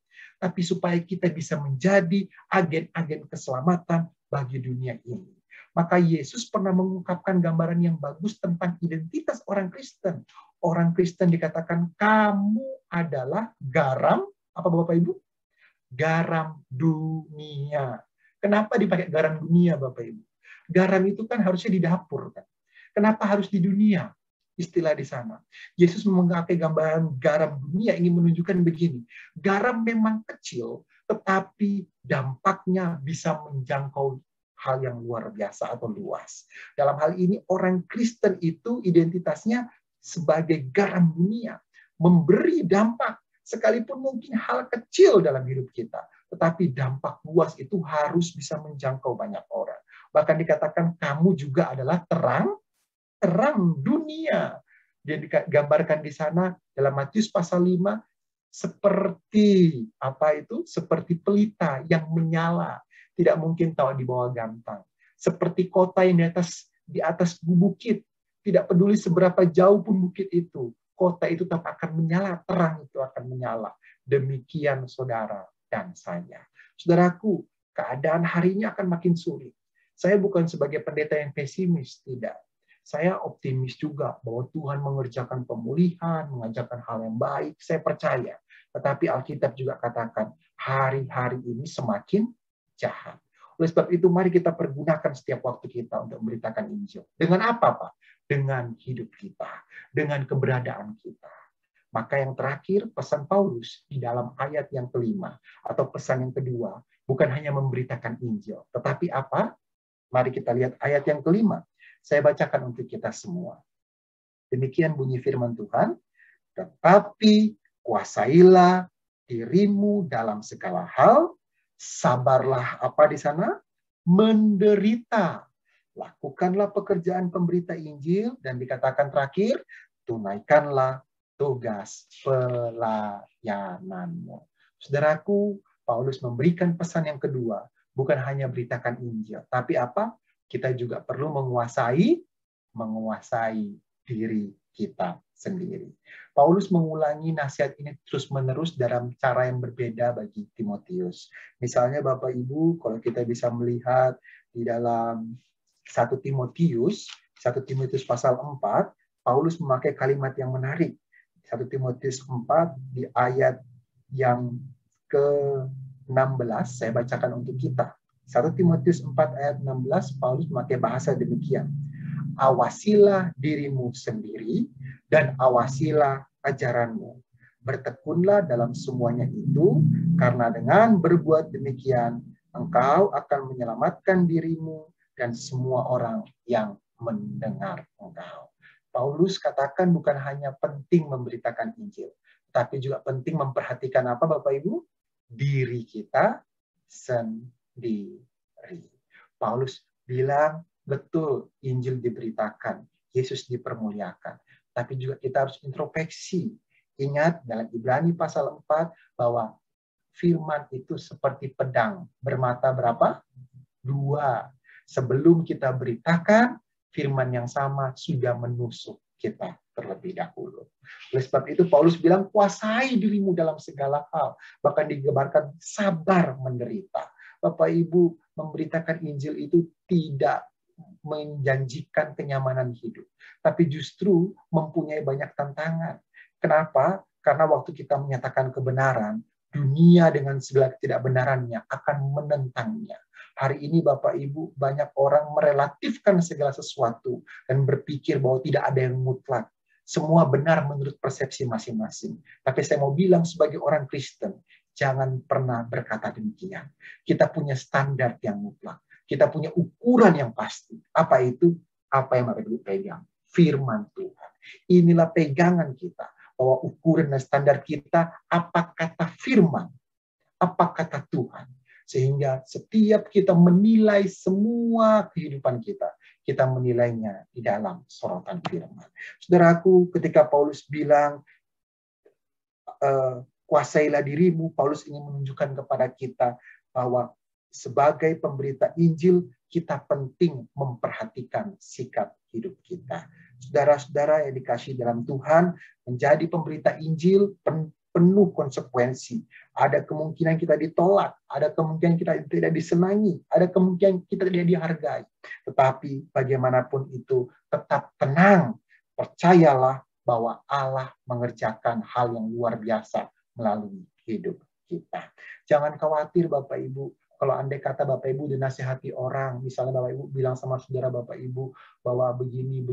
Tapi supaya kita bisa menjadi agen-agen keselamatan bagi dunia ini. Maka Yesus pernah mengungkapkan gambaran yang bagus tentang identitas orang Kristen. Orang Kristen dikatakan kamu adalah garam, apa Bapak Ibu? Garam dunia. Kenapa dipakai garam dunia Bapak Ibu? Garam itu kan harusnya di dapur kan. Kenapa harus di dunia? Istilah di sana. Yesus memakai gambaran garam dunia ingin menunjukkan begini. Garam memang kecil, tetapi dampaknya bisa menjangkau hal yang luar biasa atau luas. Dalam hal ini orang Kristen itu identitasnya sebagai garam dunia. Memberi dampak, sekalipun mungkin hal kecil dalam hidup kita. Tetapi dampak luas itu harus bisa menjangkau banyak orang. Bahkan dikatakan kamu juga adalah terang dunia. Dia digambarkan di sana dalam Matius pasal 5 seperti apa itu? Seperti pelita yang menyala. Tidak mungkin tahu di bawah gampang. Seperti kota yang di atas bukit. Tidak peduli seberapa jauh pun bukit itu. Kota itu tetap akan menyala. Terang itu akan menyala. Demikian saudara dan saya. Saudaraku, keadaan hari ini akan makin sulit. Saya bukan sebagai pendeta yang pesimis. Tidak. Saya optimis juga bahwa Tuhan mengerjakan pemulihan, mengajarkan hal yang baik. Saya percaya. Tetapi Alkitab juga katakan, hari-hari ini semakin jahat. Oleh sebab itu, mari kita pergunakan setiap waktu kita untuk memberitakan Injil. Dengan apa, Pak? Dengan hidup kita. Dengan keberadaan kita. Maka yang terakhir, pesan Paulus di dalam ayat yang kelima, atau pesan yang kedua, bukan hanya memberitakan Injil. Tetapi apa? Mari kita lihat ayat yang kelima. Saya bacakan untuk kita semua. Demikian bunyi firman Tuhan. Tetapi kuasailah dirimu dalam segala hal, sabarlah apa di sana? Menderita. Lakukanlah pekerjaan pemberita Injil dan dikatakan terakhir, tunaikanlah tugas pelayananmu. Saudaraku, Paulus memberikan pesan yang kedua, bukan hanya beritakan Injil, tapi apa? Kita juga perlu menguasai diri kita sendiri. Paulus mengulangi nasihat ini terus-menerus dalam cara yang berbeda bagi Timotius. Misalnya Bapak Ibu, kalau kita bisa melihat di dalam 1 Timotius pasal 4, Paulus memakai kalimat yang menarik. 1 Timotius 4 di ayat yang ke-16, saya bacakan untuk kita. 1 Timotius 4 ayat 16, Paulus memakai bahasa demikian. Awasilah dirimu sendiri dan awasilah ajaranmu. Bertekunlah dalam semuanya itu, karena dengan berbuat demikian, engkau akan menyelamatkan dirimu dan semua orang yang mendengar engkau. Paulus katakan bukan hanya penting memberitakan Injil, tapi juga penting memperhatikan apa Bapak Ibu? Diri kita sendiri. Paulus bilang, betul Injil diberitakan, Yesus dipermuliakan. Tapi juga kita harus introspeksi. Ingat dalam Ibrani pasal 4 bahwa firman itu seperti pedang. Bermata berapa? 2. Sebelum kita beritakan, firman yang sama sudah menusuk kita terlebih dahulu. Oleh sebab itu Paulus bilang, kuasai dirimu dalam segala hal. Bahkan digambarkan sabar menderita. Bapak Ibu, memberitakan Injil itu tidak menjanjikan kenyamanan hidup, tapi justru mempunyai banyak tantangan. Kenapa? Karena waktu kita menyatakan kebenaran, dunia dengan segala ketidakbenarannya akan menentangnya. Hari ini Bapak Ibu, banyak orang merelatifkan segala sesuatu dan berpikir bahwa tidak ada yang mutlak. Semua benar menurut persepsi masing-masing. Tapi saya mau bilang sebagai orang Kristen, jangan pernah berkata demikian. Kita punya standar yang mutlak. Kita punya ukuran yang pasti. Apa itu? Apa yang Bapak Ibu pegang? Firman Tuhan. Inilah pegangan kita. Bahwa ukuran dan standar kita, apa kata firman? Apa kata Tuhan? Sehingga setiap kita menilai semua kehidupan kita, kita menilainya di dalam sorotan firman. Saudaraku, ketika Paulus bilang, kuasailah dirimu, Paulus ingin menunjukkan kepada kita bahwa sebagai pemberita Injil, kita penting memperhatikan sikap hidup kita. Saudara-saudara yang dikasihi dalam Tuhan, menjadi pemberita Injil penuh konsekuensi. Ada kemungkinan kita ditolak, ada kemungkinan kita tidak disenangi, ada kemungkinan kita tidak dihargai. Tetapi bagaimanapun itu, tetap tenang. Percayalah bahwa Allah mengerjakan hal yang luar biasa melalui hidup kita. Jangan khawatir Bapak Ibu. Kalau andai kata Bapak Ibu dinasihati orang, misalnya Bapak Ibu bilang sama saudara Bapak Ibu bahwa begini,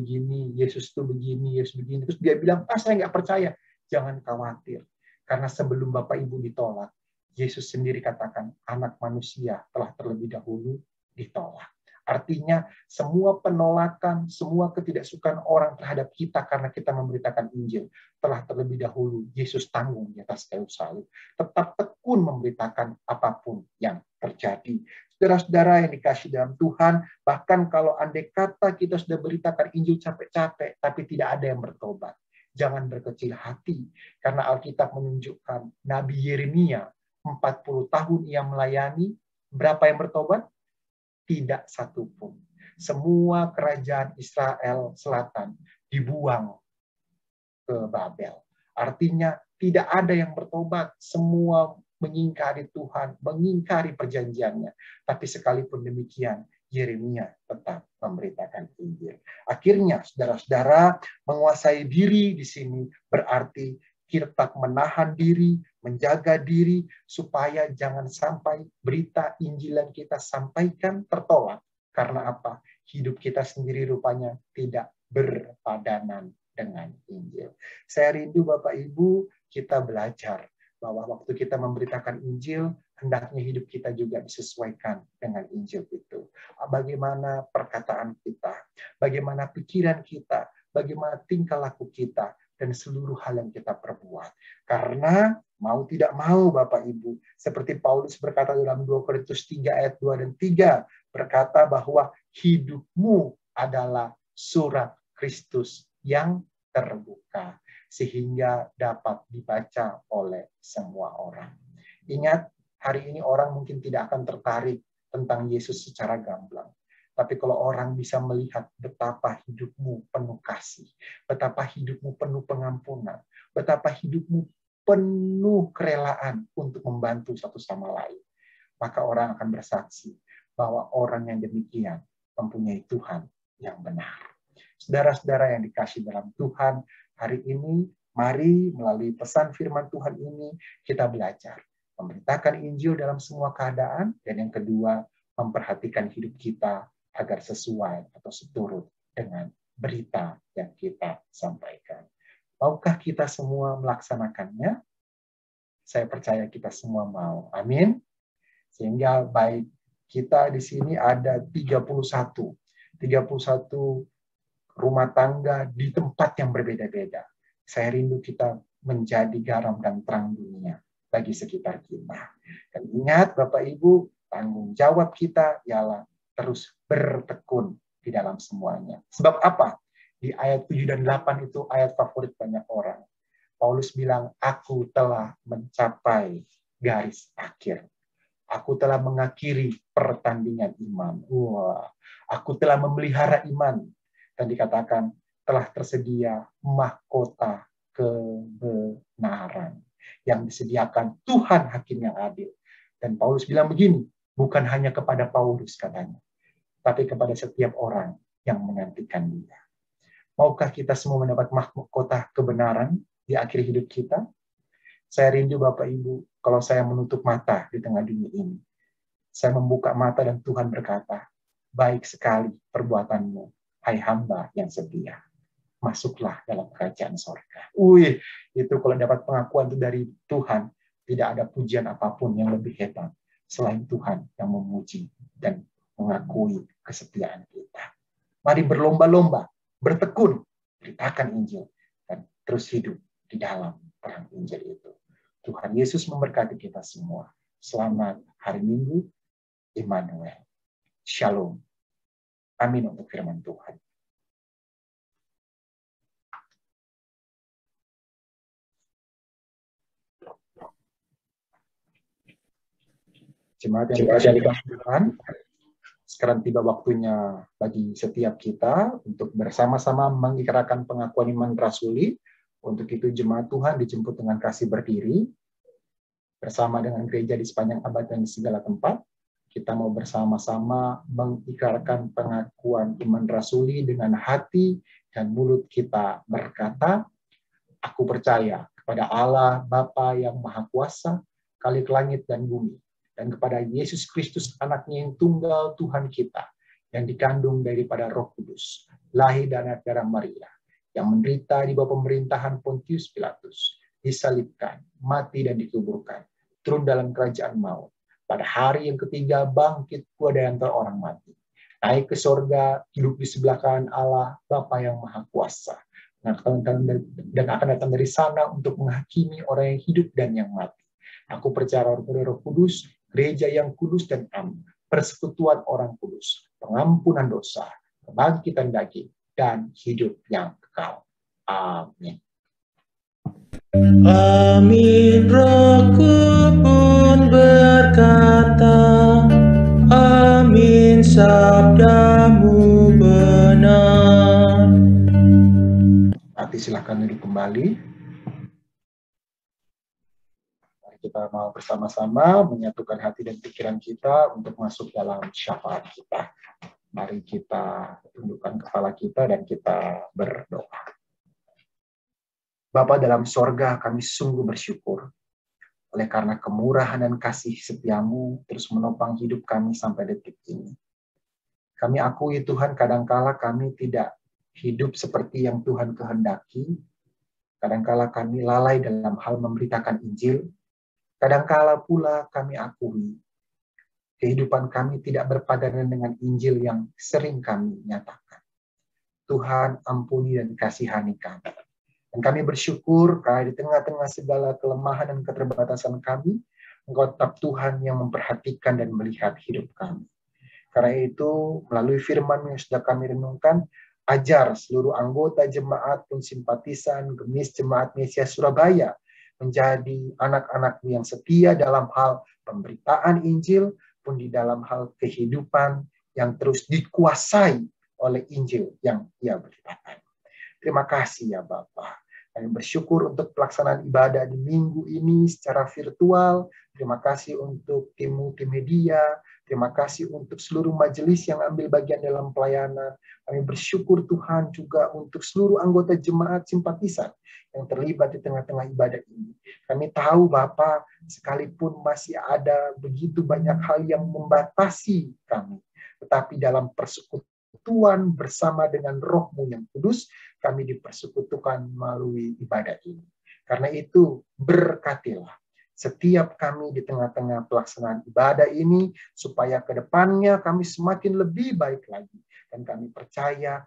Yesus itu begini, Yesus begini. Terus dia bilang, saya nggak percaya. Jangan khawatir. Karena sebelum Bapak Ibu ditolak, Yesus sendiri katakan, anak manusia telah terlebih dahulu ditolak. Artinya semua penolakan, semua ketidaksukaan orang terhadap kita karena kita memberitakan Injil telah terlebih dahulu Yesus tanggung di atas kayu salib. Tetap tekun memberitakan apapun yang terjadi. Saudara-saudara yang dikasihi dalam Tuhan, bahkan kalau andai kata kita sudah beritakan Injil capek-capek, tapi tidak ada yang bertobat, jangan berkecil hati. Karena Alkitab menunjukkan Nabi Yeremia 40 tahun ia melayani, berapa yang bertobat? Tidak satu pun. Semua kerajaan Israel Selatan dibuang ke Babel. Artinya tidak ada yang bertobat. Semua mengingkari Tuhan, mengingkari perjanjiannya. Tapi sekalipun demikian, Yeremia tetap memberitakan Injil. Akhirnya, saudara-saudara, menguasai diri di sini berarti kita menahan diri, menjaga diri, supaya jangan sampai berita Injil yang kita sampaikan tertolak. Karena apa? Hidup kita sendiri rupanya tidak berpadanan dengan Injil. Saya rindu Bapak Ibu, kita belajar bahwa waktu kita memberitakan Injil, hendaknya hidup kita juga disesuaikan dengan Injil itu. Bagaimana perkataan kita, bagaimana pikiran kita, bagaimana tingkah laku kita, dan seluruh hal yang kita perbuat. Karena mau tidak mau Bapak Ibu, seperti Paulus berkata dalam 2 Korintus 3 ayat 2 dan 3, berkata bahwa hidupmu adalah surat Kristus yang terbuka, sehingga dapat dibaca oleh semua orang. Ingat, hari ini orang mungkin tidak akan tertarik tentang Yesus secara gamblang. Tapi kalau orang bisa melihat betapa hidupmu penuh kasih, betapa hidupmu penuh pengampunan, betapa hidupmu penuh kerelaan untuk membantu satu sama lain, maka orang akan bersaksi bahwa orang yang demikian mempunyai Tuhan yang benar. Saudara-saudara yang dikasihi dalam Tuhan, hari ini mari melalui pesan firman Tuhan ini kita belajar memberitakan Injil dalam semua keadaan, dan yang kedua, memperhatikan hidup kita agar sesuai atau seturut dengan berita yang kita sampaikan. Maukah kita semua melaksanakannya? Saya percaya kita semua mau. Amin. Sehingga baik kita di sini ada 31 rumah tangga di tempat yang berbeda-beda. Saya rindu kita menjadi garam dan terang dunia bagi sekitar kita. Dan ingat Bapak Ibu, tanggung jawab kita ialah terus bertekun di dalam semuanya. Sebab apa? Di ayat 7 dan 8 itu ayat favorit banyak orang. Paulus bilang, aku telah mencapai garis akhir. Aku telah mengakhiri pertandingan iman. Wah, aku telah memelihara iman. Dan dikatakan, telah tersedia mahkota kebenaran yang disediakan Tuhan Hakim yang adil. Dan Paulus bilang begini, bukan hanya kepada Paulus katanya, tapi kepada setiap orang yang menantikan dia. Maukah kita semua mendapat mahkota kebenaran di akhir hidup kita? Saya rindu Bapak Ibu, kalau saya menutup mata di tengah dunia ini, saya membuka mata dan Tuhan berkata, baik sekali perbuatanmu, hai hamba yang setia. Masuklah dalam kerajaan sorga. Itu kalau dapat pengakuan itu dari Tuhan, tidak ada pujian apapun yang lebih hebat selain Tuhan yang memuji dan mengakui kesetiaan kita. Mari berlomba-lomba, bertekun, beritakan Injil, dan terus hidup di dalam terang Injil itu. Tuhan Yesus memberkati kita semua. Selamat hari Minggu, Immanuel. Shalom. Amin untuk firman Tuhan. Jemaat yang dikasihi Tuhan, sekarang tiba waktunya bagi setiap kita untuk bersama-sama mengikrarkan pengakuan iman rasuli. Untuk itu jemaat Tuhan dijemput dengan kasih berdiri bersama dengan gereja di sepanjang abad dan di segala tempat. Kita mau bersama-sama mengikrarkan pengakuan iman rasuli dengan hati dan mulut kita berkata, aku percaya kepada Allah Bapa yang Maha Kuasa, Khalik langit dan bumi, dan kepada Yesus Kristus anaknya yang tunggal Tuhan kita, yang dikandung daripada Roh Kudus, lahir dari darah Maria, yang menderita di bawah pemerintahan Pontius Pilatus, disalibkan, mati dan dikuburkan, turun dalam kerajaan maut. Pada hari yang ketiga bangkit dari antara orang mati, naik ke sorga, hidup di sebelah kanan Allah Bapa yang Maha Kuasa, dan akan datang dari sana untuk menghakimi orang yang hidup dan yang mati. Aku percaya Roh Kudus, gereja yang kudus dan aman, persekutuan orang kudus, pengampunan dosa, kebangkitan daging, dan hidup yang kekal. Amin. Amin. Rohku pun berkata, amin, sabdamu benar. Nanti silakan duduk kembali. Kita mau bersama-sama menyatukan hati dan pikiran kita untuk masuk dalam syafaat kita. Mari kita tundukkan kepala kita dan kita berdoa. Bapa dalam sorga, kami sungguh bersyukur oleh karena kemurahan dan kasih setiamu terus menopang hidup kami sampai detik ini. Kami akui Tuhan, kadangkala kami tidak hidup seperti yang Tuhan kehendaki. Kadangkala kami lalai dalam hal memberitakan Injil. Kadangkala pula kami akui kehidupan kami tidak berpadanan dengan Injil yang sering kami nyatakan. Tuhan ampuni dan kasihani kami. Dan kami bersyukur karena di tengah-tengah segala kelemahan dan keterbatasan kami, Engkau tetap Tuhan yang memperhatikan dan melihat hidup kami. Karena itu, melalui firman yang sudah kami renungkan, ajar seluruh anggota jemaat pun simpatisan, gemis jemaat Mesias Surabaya, menjadi anak-anak yang setia dalam hal pemberitaan Injil, pun di dalam hal kehidupan yang terus dikuasai oleh Injil yang ia beritakan. Terima kasih ya Bapa. Kami bersyukur untuk pelaksanaan ibadah di minggu ini secara virtual. Terima kasih untuk tim multimedia. Terima kasih untuk seluruh majelis yang ambil bagian dalam pelayanan. Kami bersyukur Tuhan juga untuk seluruh anggota jemaat simpatisan yang terlibat di tengah-tengah ibadah ini. Kami tahu Bapa, sekalipun masih ada begitu banyak hal yang membatasi kami, tetapi dalam persekutuan bersama dengan Roh-Mu yang kudus, kami dipersekutukan melalui ibadah ini. Karena itu, berkatilah setiap kami di tengah-tengah pelaksanaan ibadah ini, supaya ke depannya kami semakin lebih baik lagi. Dan kami percaya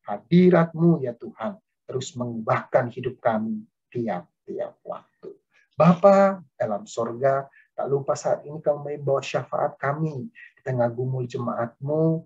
hadirat-Mu ya Tuhan, terus mengubahkan hidup kami tiap-tiap waktu. Bapa dalam sorga, tak lupa saat ini kami membawa syafaat kami di tengah gumul jemaat-Mu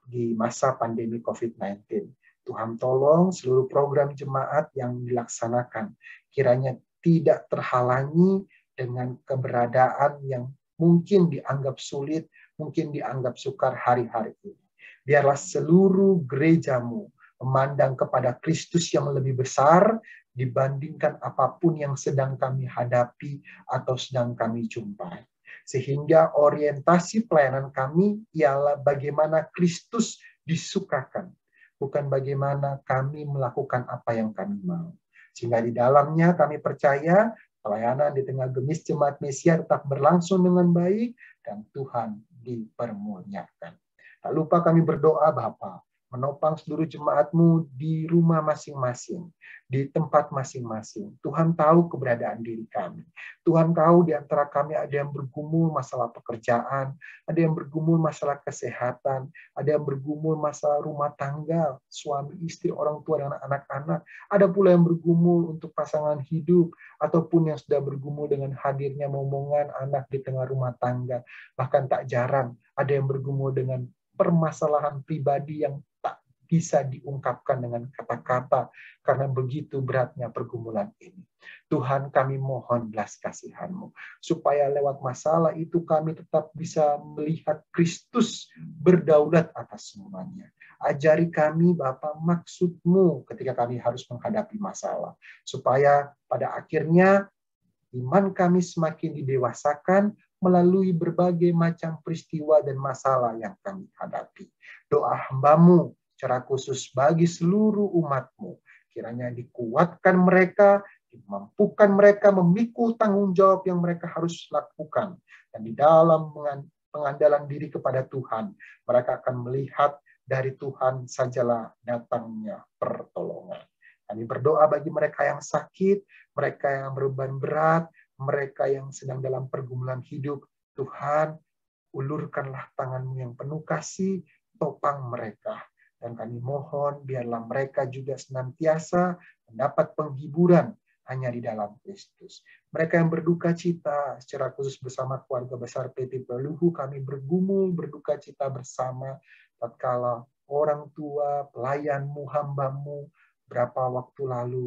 di masa pandemi COVID-19. Tuhan tolong seluruh program jemaat yang dilaksanakan kiranya tidak terhalangi dengan keberadaan yang mungkin dianggap sulit, mungkin dianggap sukar hari-hari ini. Biarlah seluruh gereja-Mu memandang kepada Kristus yang lebih besar dibandingkan apapun yang sedang kami hadapi atau sedang kami jumpai. Sehingga orientasi pelayanan kami ialah bagaimana Kristus disukakan, bukan bagaimana kami melakukan apa yang kami mau. Sehingga di dalamnya kami percaya pelayanan di tengah gemis jemaat Mesia tetap berlangsung dengan baik dan Tuhan dipermuliakan. Tak lupa kami berdoa Bapa, menopang seluruh jemaat-Mu di rumah masing-masing, di tempat masing-masing. Tuhan tahu keberadaan diri kami. Tuhan tahu di antara kami ada yang bergumul masalah pekerjaan, ada yang bergumul masalah kesehatan, ada yang bergumul masalah rumah tangga, suami, istri, orang tua, dan anak-anak. Ada pula yang bergumul untuk pasangan hidup, ataupun yang sudah bergumul dengan hadirnya momongan anak di tengah rumah tangga. Bahkan tak jarang ada yang bergumul dengan permasalahan pribadi yang tak bisa diungkapkan dengan kata-kata karena begitu beratnya pergumulan ini. Tuhan, kami mohon belas kasihan-Mu supaya lewat masalah itu kami tetap bisa melihat Kristus berdaulat atas semuanya. Ajari kami Bapa maksud-Mu ketika kami harus menghadapi masalah, supaya pada akhirnya iman kami semakin didewasakan melalui berbagai macam peristiwa dan masalah yang kami hadapi. Doa hamba-Mu secara khusus bagi seluruh umat-Mu, kiranya dikuatkan mereka, dimampukan mereka memikul tanggung jawab yang mereka harus lakukan. Dan di dalam pengandalan diri kepada Tuhan, mereka akan melihat dari Tuhan sajalah datangnya pertolongan. Kami berdoa bagi mereka yang sakit, mereka yang berbeban berat, mereka yang sedang dalam pergumulan hidup. Tuhan, ulurkanlah tangan-Mu yang penuh kasih, topang mereka. Dan kami mohon biarlah mereka juga senantiasa mendapat penghiburan hanya di dalam Kristus. Mereka yang berduka cita secara khusus bersama keluarga besar PT Peluhu, kami bergumul berduka cita bersama tatkala orang tua, pelayan-Mu, hamba-Mu berapa waktu lalu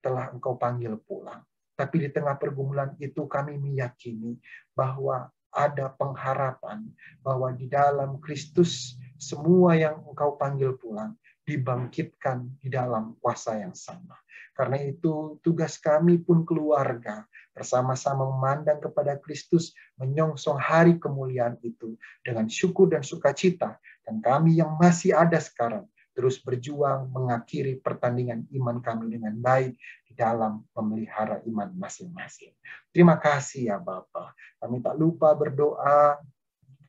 telah Engkau panggil pulang. Tapi di tengah pergumulan itu kami meyakini bahwa ada pengharapan bahwa di dalam Kristus semua yang Engkau panggil pulang dibangkitkan di dalam kuasa yang sama. Karena itu tugas kami pun keluarga bersama-sama memandang kepada Kristus, menyongsong hari kemuliaan itu dengan syukur dan sukacita. Dan kami yang masih ada sekarang terus berjuang mengakhiri pertandingan iman kami dengan baik di dalam memelihara iman masing-masing. Terima kasih ya Bapa. Kami tak lupa berdoa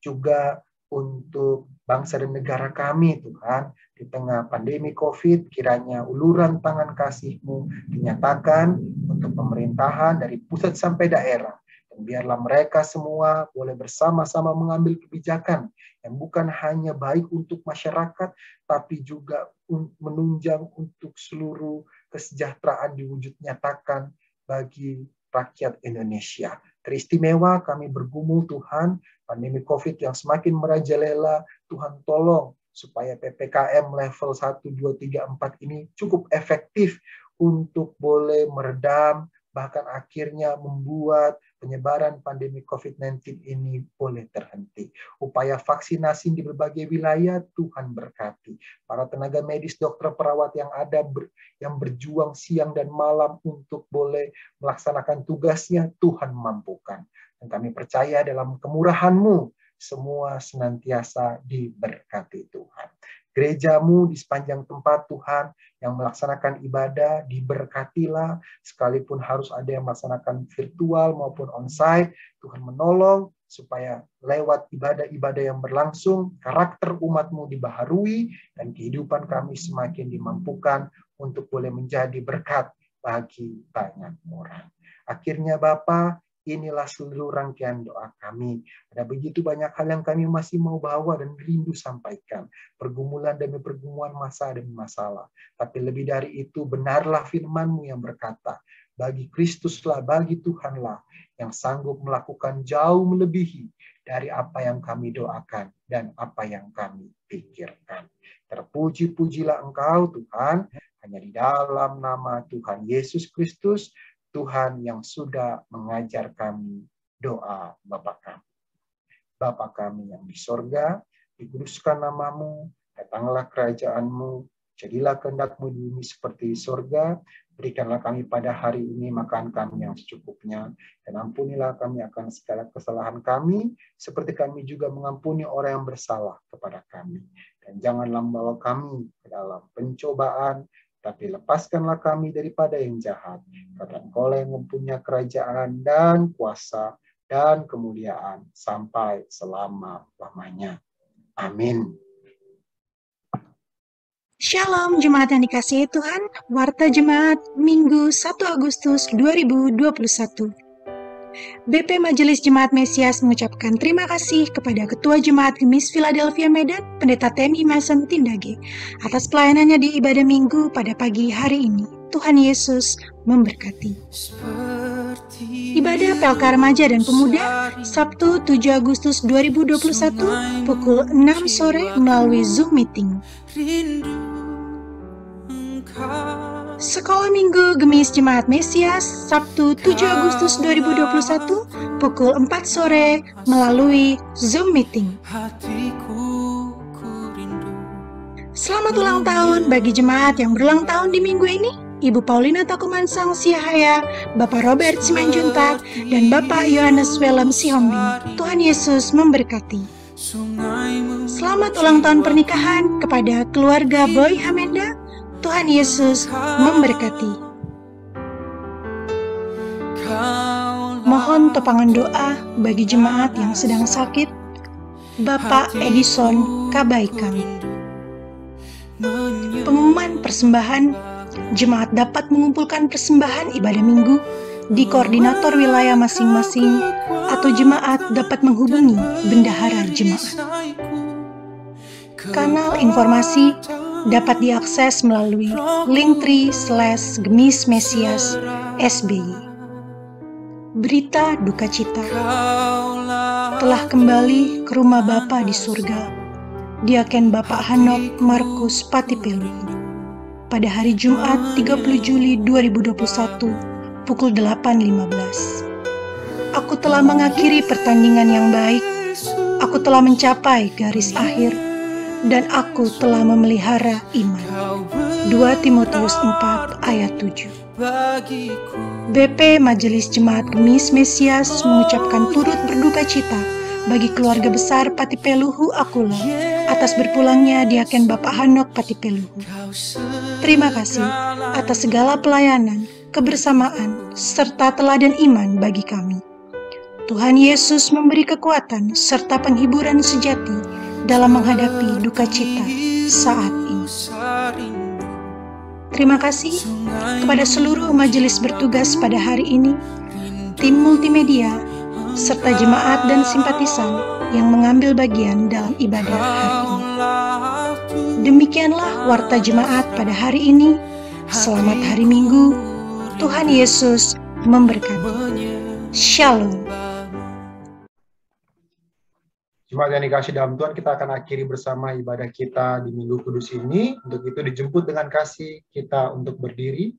juga untuk bangsa dan negara kami, Tuhan. Di tengah pandemi COVID, kiranya uluran tangan kasih-Mu dinyatakan untuk pemerintahan dari pusat sampai daerah. Dan biarlah mereka semua boleh bersama-sama mengambil kebijakan yang bukan hanya baik untuk masyarakat, tapi juga menunjang untuk seluruh kesejahteraan diwujud nyatakan bagi rakyat Indonesia. Teristimewa kami bergumul Tuhan, pandemi COVID yang semakin merajalela, Tuhan tolong supaya PPKM level 1, 2, 3, 4 ini cukup efektif untuk boleh meredam, bahkan akhirnya membuat penyebaran pandemi COVID-19 ini boleh terhenti. Upaya vaksinasi di berbagai wilayah Tuhan berkati. Para tenaga medis, dokter, perawat yang ada yang berjuang siang dan malam untuk boleh melaksanakan tugasnya, Tuhan mampukan. Dan kami percaya dalam kemurahan-Mu semua senantiasa diberkati Tuhan. Gerejamu di sepanjang tempat Tuhan yang melaksanakan ibadah diberkatilah, sekalipun harus ada yang melaksanakan virtual maupun onsite, Tuhan menolong supaya lewat ibadah-ibadah yang berlangsung, karakter umat-Mu dibaharui dan kehidupan kami semakin dimampukan untuk boleh menjadi berkat bagi banyak orang. Akhirnya Bapa, inilah seluruh rangkaian doa kami. Ada begitu banyak hal yang kami masih mau bawa dan rindu sampaikan. Pergumulan demi pergumulan, masa demi masalah. Tapi lebih dari itu, benarlah firman-Mu yang berkata, bagi Kristuslah, bagi Tuhanlah, yang sanggup melakukan jauh melebihi dari apa yang kami doakan dan apa yang kami pikirkan. Terpuji-pujilah Engkau Tuhan, hanya di dalam nama Tuhan Yesus Kristus, Tuhan yang sudah mengajar kami doa Bapa kami. Bapa kami yang di sorga, dikuduskan nama-Mu, datanglah kerajaan-Mu, jadilah kehendak-Mu di bumi seperti di sorga, berikanlah kami pada hari ini makan kami yang secukupnya, dan ampunilah kami akan segala kesalahan kami, seperti kami juga mengampuni orang yang bersalah kepada kami. Dan janganlah membawa kami ke dalam pencobaan, tapi lepaskanlah kami daripada yang jahat. Karena Engkau yang mempunyai kerajaan dan kuasa dan kemuliaan sampai selama-lamanya. Amin. Shalom jemaat yang dikasihi Tuhan, Warta Jemaat Minggu 1 Agustus 2021. BP Majelis Jemaat Mesias mengucapkan terima kasih kepada Ketua Jemaat Gemis Philadelphia Medan, Pendeta Temi Mason Tindage, atas pelayanannya di ibadah Minggu pada pagi hari ini. Tuhan Yesus memberkati. Ibadah PLK Remaja dan Pemuda, Sabtu 7 Agustus 2021, pukul 6 sore melalui Zoom Meeting. Sekolah Minggu Gemis Jemaat Mesias, Sabtu 7 Agustus 2021, pukul 4 sore melalui Zoom Meeting. Selamat ulang tahun bagi jemaat yang berulang tahun di minggu ini, Ibu Paulina Takumansang Siahaya, Bapak Robert Simanjuntak, dan Bapak Yohanes Welem Sihombing. Tuhan Yesus memberkati. Selamat ulang tahun pernikahan kepada keluarga Boy Hamenda. Tuhan Yesus memberkati. Mohon topangan doa bagi jemaat yang sedang sakit. Bapak Edison Kabaikan. Pengumuman persembahan, jemaat dapat mengumpulkan persembahan ibadah minggu di koordinator wilayah masing-masing atau jemaat dapat menghubungi bendahara jemaat. Kanal informasi dapat diakses melalui linktree/gemismesias.sby. Berita duka cita. Telah kembali ke rumah Bapa di surga, Diaken Bapak Hanok Markus Patipelu, pada hari Jumat 30 Juli 2021, pukul 8.15. Aku telah mengakhiri pertandingan yang baik, aku telah mencapai garis akhir, dan aku telah memelihara iman. 2 Timotius 4 ayat 7. BP Majelis Jemaat Gemis Mesias mengucapkan turut berduka cita bagi keluarga besar Patipeluhu Akula atas berpulangnya Diaken Bapak Hanok Patipeluhu. Terima kasih atas segala pelayanan, kebersamaan, serta teladan iman bagi kami. Tuhan Yesus memberi kekuatan serta penghiburan sejati dalam menghadapi duka cita saat ini. Terima kasih kepada seluruh majelis bertugas pada hari ini, tim multimedia, serta jemaat dan simpatisan yang mengambil bagian dalam ibadah hari ini. Demikianlah Warta Jemaat pada hari ini. Selamat hari Minggu. Tuhan Yesus memberkati. Shalom. Jemaat yang dikasih dalam Tuhan, kita akan akhiri bersama ibadah kita di Minggu Kudus ini. Untuk itu dijemput dengan kasih kita untuk berdiri.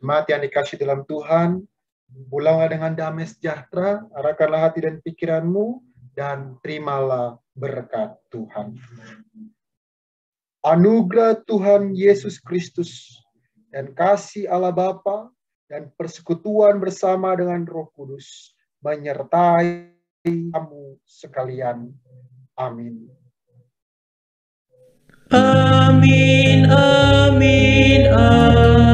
Jemaat yang dikasihi dalam Tuhan, pulanglah dengan damai sejahtera, arahkanlah hati dan pikiranmu, dan terimalah berkat Tuhan. Anugerah Tuhan Yesus Kristus dan kasih Allah Bapa dan persekutuan bersama dengan Roh Kudus menyertai kamu sekalian. Amin. Amin, amin, amin.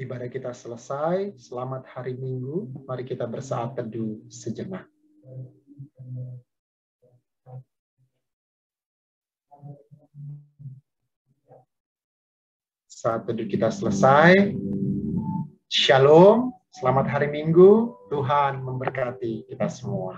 Ibadah kita selesai. Selamat hari Minggu. Mari kita bersaat teduh sejenak. Saat teduh kita selesai. Shalom. Selamat hari Minggu. Tuhan memberkati kita semua.